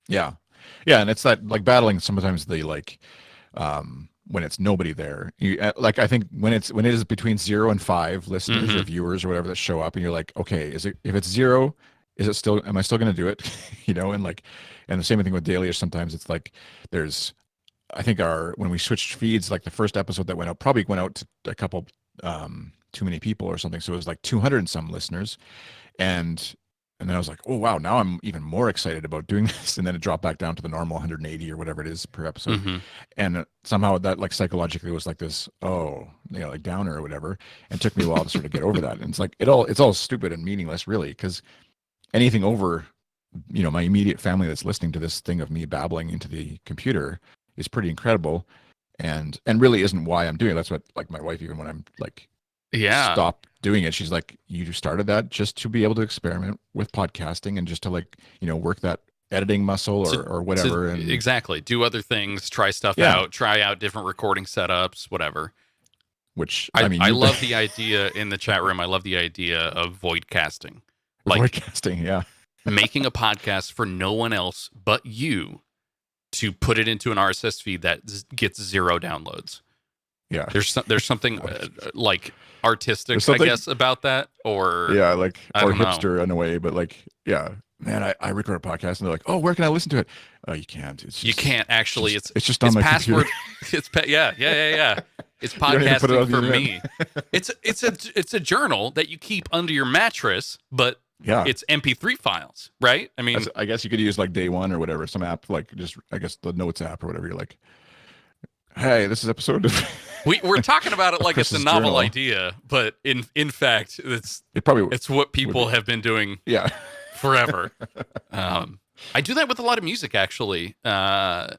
Yeah. And it's that like battling sometimes the like, when it's nobody there, like I think when it is between 0 and 5 listeners or viewers or whatever that show up, and you're like, okay, if it's 0, is it still, am I still going to do it? And like, and the same thing with Dailyish. Sometimes it's like I think when we switched feeds, like the first episode that went out probably went out to a couple too many people or something, so it was like 200 and some listeners, and then I was like, oh wow, now I'm even more excited about doing this, and then it dropped back down to the normal 180 or whatever it is per episode, and somehow that like psychologically was like this like downer or whatever, and it took me a while to sort of get over that. And it's like it's all stupid and meaningless really, because anything over my immediate family that's listening to this thing of me babbling into the computer is pretty incredible, and really isn't why I'm doing it. That's what, like, my wife, even when I'm like stop doing it. She's like, you started that just to be able to experiment with podcasting and just to like, work that editing muscle or whatever. And exactly. Do other things, try stuff out, try out different recording setups, whatever. Which I love the idea in the chat room. I love the idea of void casting. Void casting, yeah. Making a podcast for no one else but you to put it into an RSS feed that gets 0 downloads. Yeah. There's something like artistic, I guess, about that, or yeah, like or hipster in a way, but like, yeah, man, I record a podcast and they're like, oh, where can I listen to it? Oh, you can't. You can't actually. It's just on my password. Computer. Yeah. It's podcasting for me. It's a journal that you keep under your mattress, but it's MP3 files, right? I mean, I guess you could use like Day One or whatever, some app like just I guess the Notes app or whatever. You're like, hey, this is episode of. We're talking about it like it's a novel idea, but in fact, it's what people have been doing forever. I do that with a lot of music, actually. There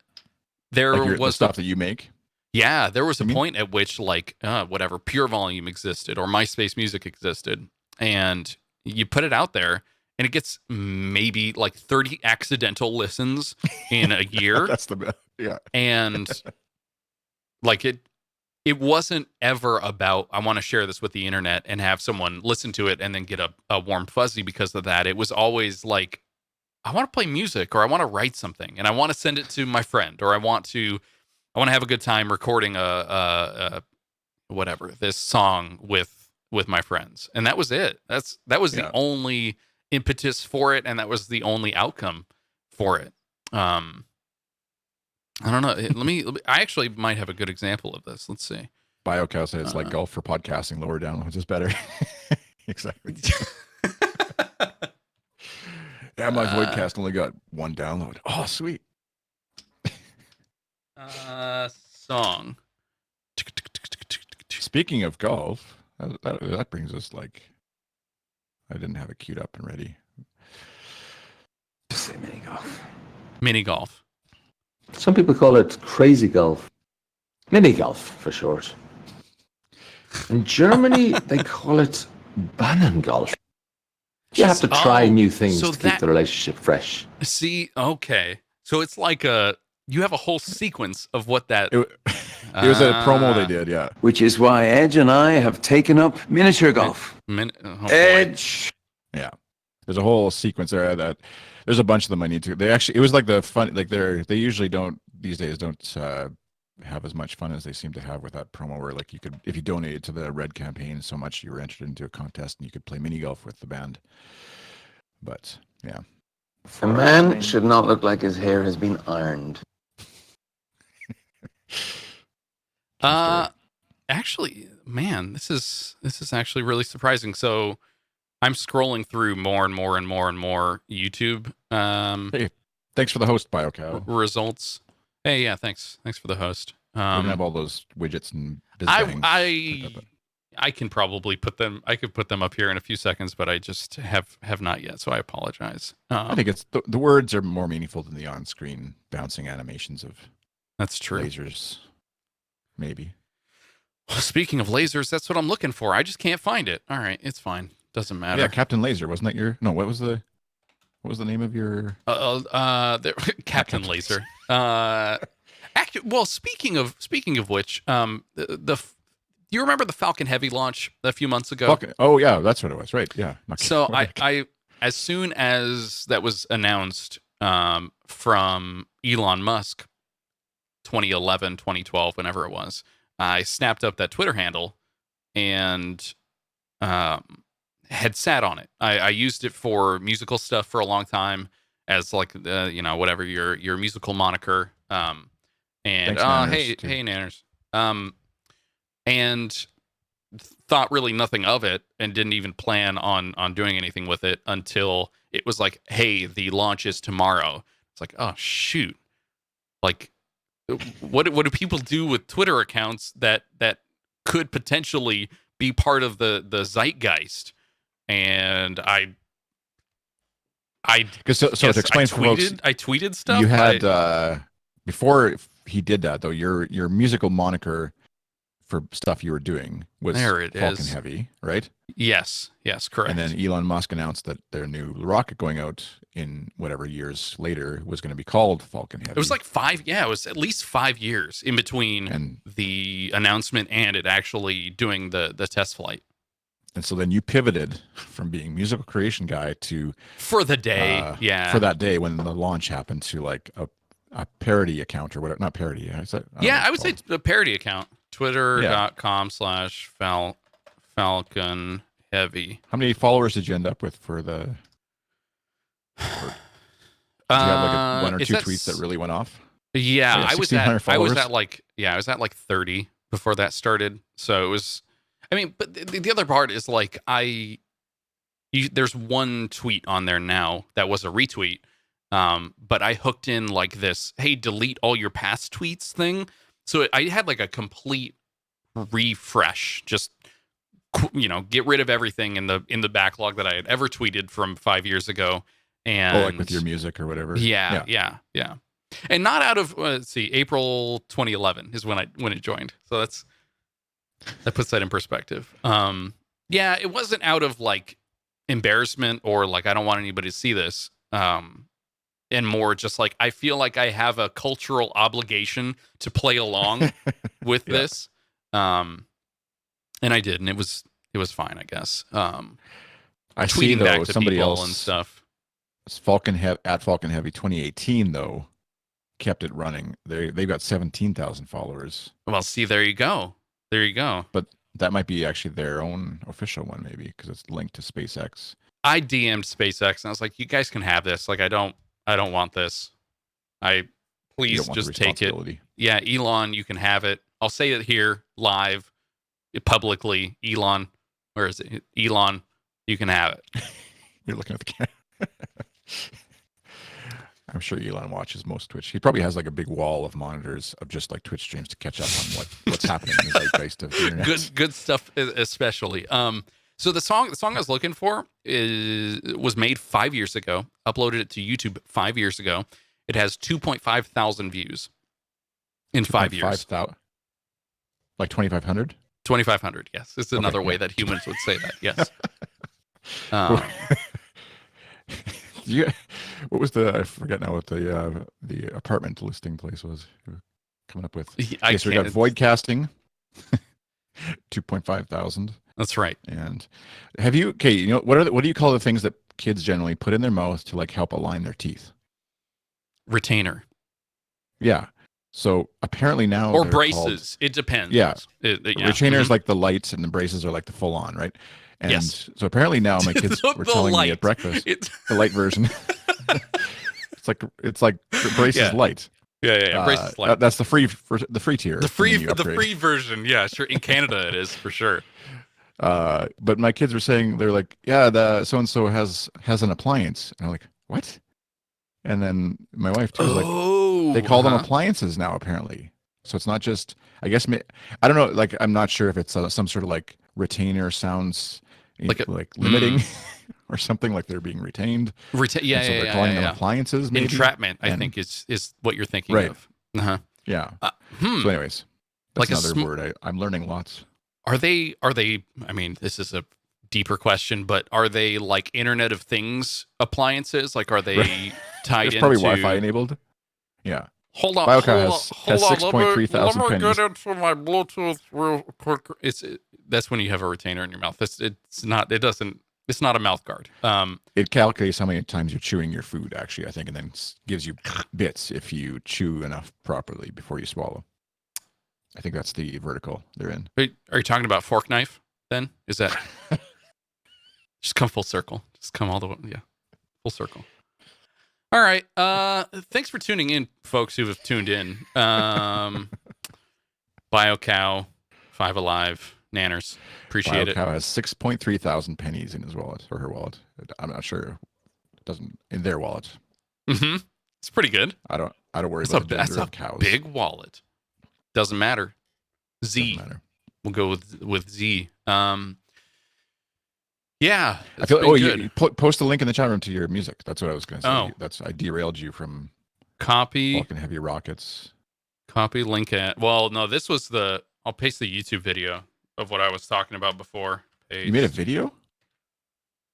was the stuff that you make. Yeah, there was a point at which whatever Pure Volume existed or MySpace Music existed, and you put it out there, and it gets maybe like 30 accidental listens in a year. That's the best. Yeah, and like it wasn't ever about I want to share this with the internet and have someone listen to it and then get a warm fuzzy because of that. It was always like, I want to play music, or I want to write something and I want to send it to my friend, or I want to have a good time recording this song with my friends. And that was it. That was the only impetus for it, and that was the only outcome for it. I don't know. I actually might have a good example of this. Let's see. BioCow says it's like golf for podcasting. Lower downloads is better. Exactly. Yeah, my Voidcast only got 1 download. Oh, sweet. Song. Speaking of golf, that brings us like, I didn't have it queued up and ready. Just say mini golf. Mini golf. Some people call it crazy golf. Mini golf for short. In Germany, they call it Bannon golf. You have to try new things to keep the relationship fresh. See, okay. So it's like you have a whole sequence of what that... It was a promo they did, yeah. Which is why Edge and I have taken up miniature golf. Edge! Yeah. There's a whole sequence there that... There's a bunch of them I need to... It was like the fun... Like they usually don't... These days don't have as much fun as they seem to have with that promo where like you could... If you donated to the Red campaign so much, you were entered into a contest and you could play mini golf with the band. But, yeah. A man should not look like his hair has been ironed. Actually, man, this is actually really surprising. So I'm scrolling through more and more and more and more YouTube. Hey, thanks for the host, BioCow. Results. Hey, yeah, thanks for the host. We don't have all those widgets and I can probably put them. I could put them up here in a few seconds, but I just have not yet, so I apologize. I think it's the words are more meaningful than the on-screen bouncing animations of. That's true. Lasers, maybe. Well, speaking of lasers, that's what I'm looking for. I just can't find it. All right, it's fine. Doesn't matter. Yeah, Captain Laser, wasn't that your? No, what was the name of your? Captain Laser. Actually, well, speaking of which, you remember the Falcon Heavy launch a few months ago? Oh yeah, that's what it was, right? Yeah. So I as soon as that was announced from Elon Musk, 2011, 2012, whenever it was, I snapped up that Twitter handle and had sat on it. I used it for musical stuff for a long time as like whatever your musical moniker. And Thanks, hey Nanners. And thought really nothing of it and didn't even plan on doing anything with it until it was like, hey, the launch is tomorrow. It's like, oh shoot. Like what do people do with Twitter accounts that could potentially be part of the zeitgeist? And I to explain for folks, I tweeted stuff. You had before he did that though, your musical moniker for stuff you were doing was There it Falcon is. Heavy, right? Yes, correct. And then Elon Musk announced that their new rocket going out in whatever years later was going to be called Falcon Heavy. It was like it was at least 5 years in between And- the announcement and it actually doing the test flight. And so then you pivoted from being musical creation guy to For the day, for that day when the launch happened, to like a parody account or whatever. Not parody. Is that, I would say a parody account. Twitter.com/Falcon Heavy. How many followers did you end up with for the? Did you have like one or two tweets that really went off? Yeah, I was 1,600 followers? at like 30 before that started. So it was. I mean, but the other part is like there's one tweet on there now that was a retweet. But I hooked in like this, hey, delete all your past tweets thing. So I had like a complete refresh, just get rid of everything in the backlog that I had ever tweeted from 5 years ago. And like with your music or whatever. Yeah. And not out of let's see, April 2011 is when it joined. So that puts that in perspective. It wasn't out of like embarrassment or like I don't want anybody to see this. And more just like I feel like I have a cultural obligation to play along with this. And I did, and it was fine, I guess. I see tweeting back though to somebody people else and stuff. At Falcon Heavy 2018 though kept it running. They've got 17,000 followers. Well, see, there you go. But that might be actually their own official one, maybe, because it's linked to SpaceX. I DM'd SpaceX and I was like, you guys can have this. Like, I don't want this. Please just take it. Yeah, Elon, you can have it. I'll say it here live, publicly. Elon, where is it? Elon, you can have it. You're looking at the camera. I'm sure Elon watches most Twitch. He probably has like a big wall of monitors of just like Twitch streams to catch up on what's happening in the zeitgeist of the internet. Good stuff, especially. So the song I was looking for was made 5 years ago. Uploaded it to YouTube 5 years ago. It has 2.5 thousand views in 5 years. Like 2,500? 2,500, yes. It's another way that humans would say that, yes. What was I forget now what the apartment listing place was you were coming up with. So we got voidcasting, 2.5 thousand. That's right. And what do you call the things that kids generally put in their mouth to like help align their teeth? Retainer. Yeah. So apparently now or braces. It depends. Yeah. Retainer is Mm-hmm. like the lights, and the braces are like the full on, right? And yes. So apparently now my kids were telling me at breakfast the light version. it's like braces light. Yeah. Braces light. That's the free tier. The free version. Yeah, sure. In Canada it is for sure. But my kids were saying, they're like, yeah, the so and so has an appliance, and I'm like, what? And then my wife too was like, they call them appliances now apparently. So it's not just, I guess, I don't know, like I'm not sure if it's some sort of like retainer sounds like limiting or something, like they're being retained. So they're calling them appliances. Maybe? Entrapment, I think is what you're thinking of. Yeah. So anyways, that's like another word. I'm learning lots. Are they? I mean, this is a deeper question, but are they like Internet of Things appliances? Like, are they tied into? It's probably Wi-Fi enabled. Yeah. Hold on. Has 6.3 thousand pennies. Let me get into my Bluetooth real quick. That's when you have a retainer in your mouth. It's not a mouth guard. It calculates how many times you're chewing your food, actually, I think, and then gives you bits if you chew enough properly before you swallow. I think that's the vertical they're in. Are you talking about fork knife then? Is that just come full circle? Just come all the way, full circle. All right. Thanks for tuning in, folks who have tuned in. BioCow, Five Alive, Nanners. Appreciate it. BioCow has 6.3 thousand pennies in his wallet, or her wallet. I'm not sure. It doesn't in their wallet. Mm-hmm. It's pretty good. I don't worry about the gender of cows. Big wallet. Doesn't matter. Z. We'll go with Z. Yeah. I feel. You post a link in the chat room to your music. That's what I was going to say. I derailed you from copy Falcon Heavy Rockets. Copy link at. Well, no, this was the I'll paste the YouTube video of what I was talking about before. You made a video?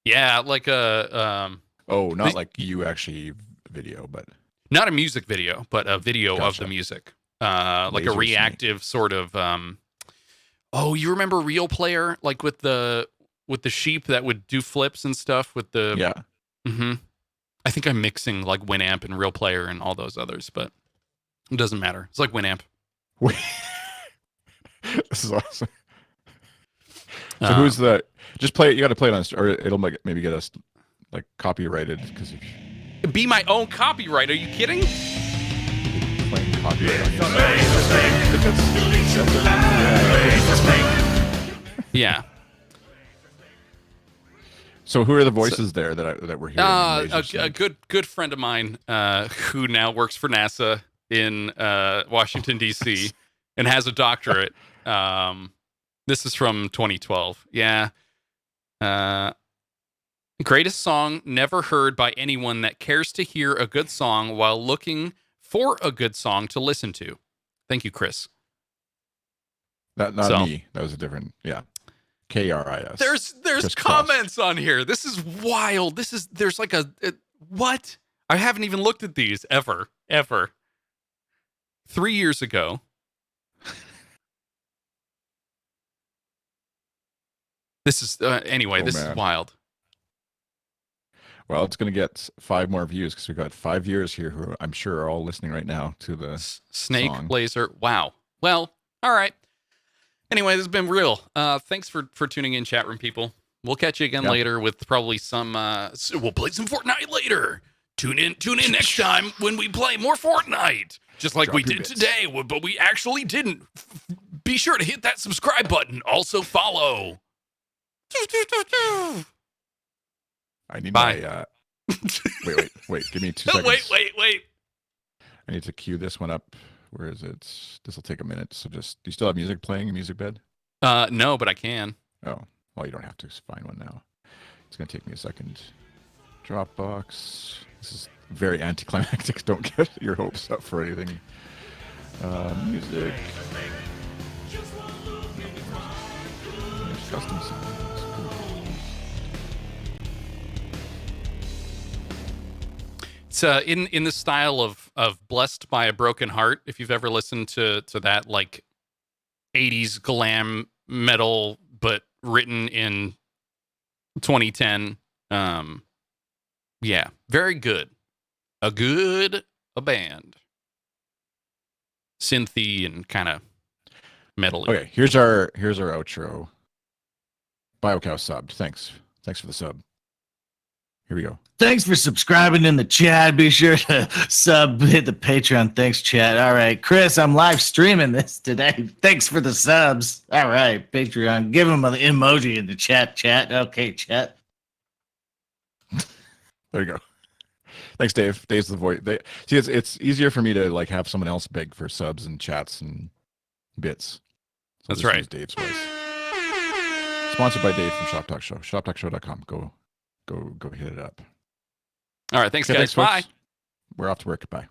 Yeah, like a Oh, not like you actually video, but not a music video, but a video of the music. Like a Laser reactive sort of oh, you remember Real Player, like with the sheep that would do flips and stuff with the yeah. Mm-hmm. I think I'm mixing like Winamp and Real Player and all those others, but it doesn't matter. It's like Winamp. This is awesome. So who's the? Just play it. You got to play it on, or it'll maybe get us like copyrighted because be my own copyright. Are you kidding? Playing copyright on Yeah. So who are the voices there that we're hearing? A good friend of mine who now works for NASA in Washington D.C. and has a doctorate. This is from 2012. Yeah. Greatest song never heard by anyone that cares to hear a good song while looking for a good song to listen to. Thank you, Chris. Not me. That was a different. Yeah. KRIS. There's Chris comments on here. This is wild. There's like what? I haven't even looked at these ever. 3 years ago. This is anyway. This is wild. Well, it's going to get 5 more views because we've got 5 viewers here who I'm sure are all listening right now to the Snake song. Laser. Wow. Well, all right. Anyway, this has been real. Thanks for tuning in, chat room people. We'll catch you again later with probably some. We'll play some Fortnite later. Tune in next time when we play more Fortnite, just like we did today. But we actually didn't. Be sure to hit that subscribe button. Also follow. I need Bye. my. Wait. Give me 2 seconds. Wait. I need to cue this one up. Where is it? This will take a minute. So do you still have music playing? Music bed? No, but I can. Oh, well, you don't have to find one now. It's gonna take me a second. Dropbox. This is very anticlimactic. Don't get your hopes up for anything. Music. Custom sounds. It's in the style of Blessed by a Broken Heart. If you've ever listened to that like 80s glam metal, but written in 2010. Yeah, very good. A band. Synthy and kind of metal. Okay, here's our outro. BioCow subbed. Thanks for the sub. Here we go. Thanks for subscribing in the chat. Be sure to hit the Patreon. Thanks, chat. All right, Chris, I'm live streaming this today. Thanks for the subs. All right, Patreon. Give him an emoji in the chat. Okay, chat. There you go. Thanks, Dave. Dave's the voice. See, it's easier for me to like have someone else beg for subs and chats and bits. So that's right. Dave's voice. Sponsored by Dave from Shop Talk Show. ShopTalkShow.com. Go hit it up. All right. Thanks, guys. Thanks, Bye. We're off to work. Bye.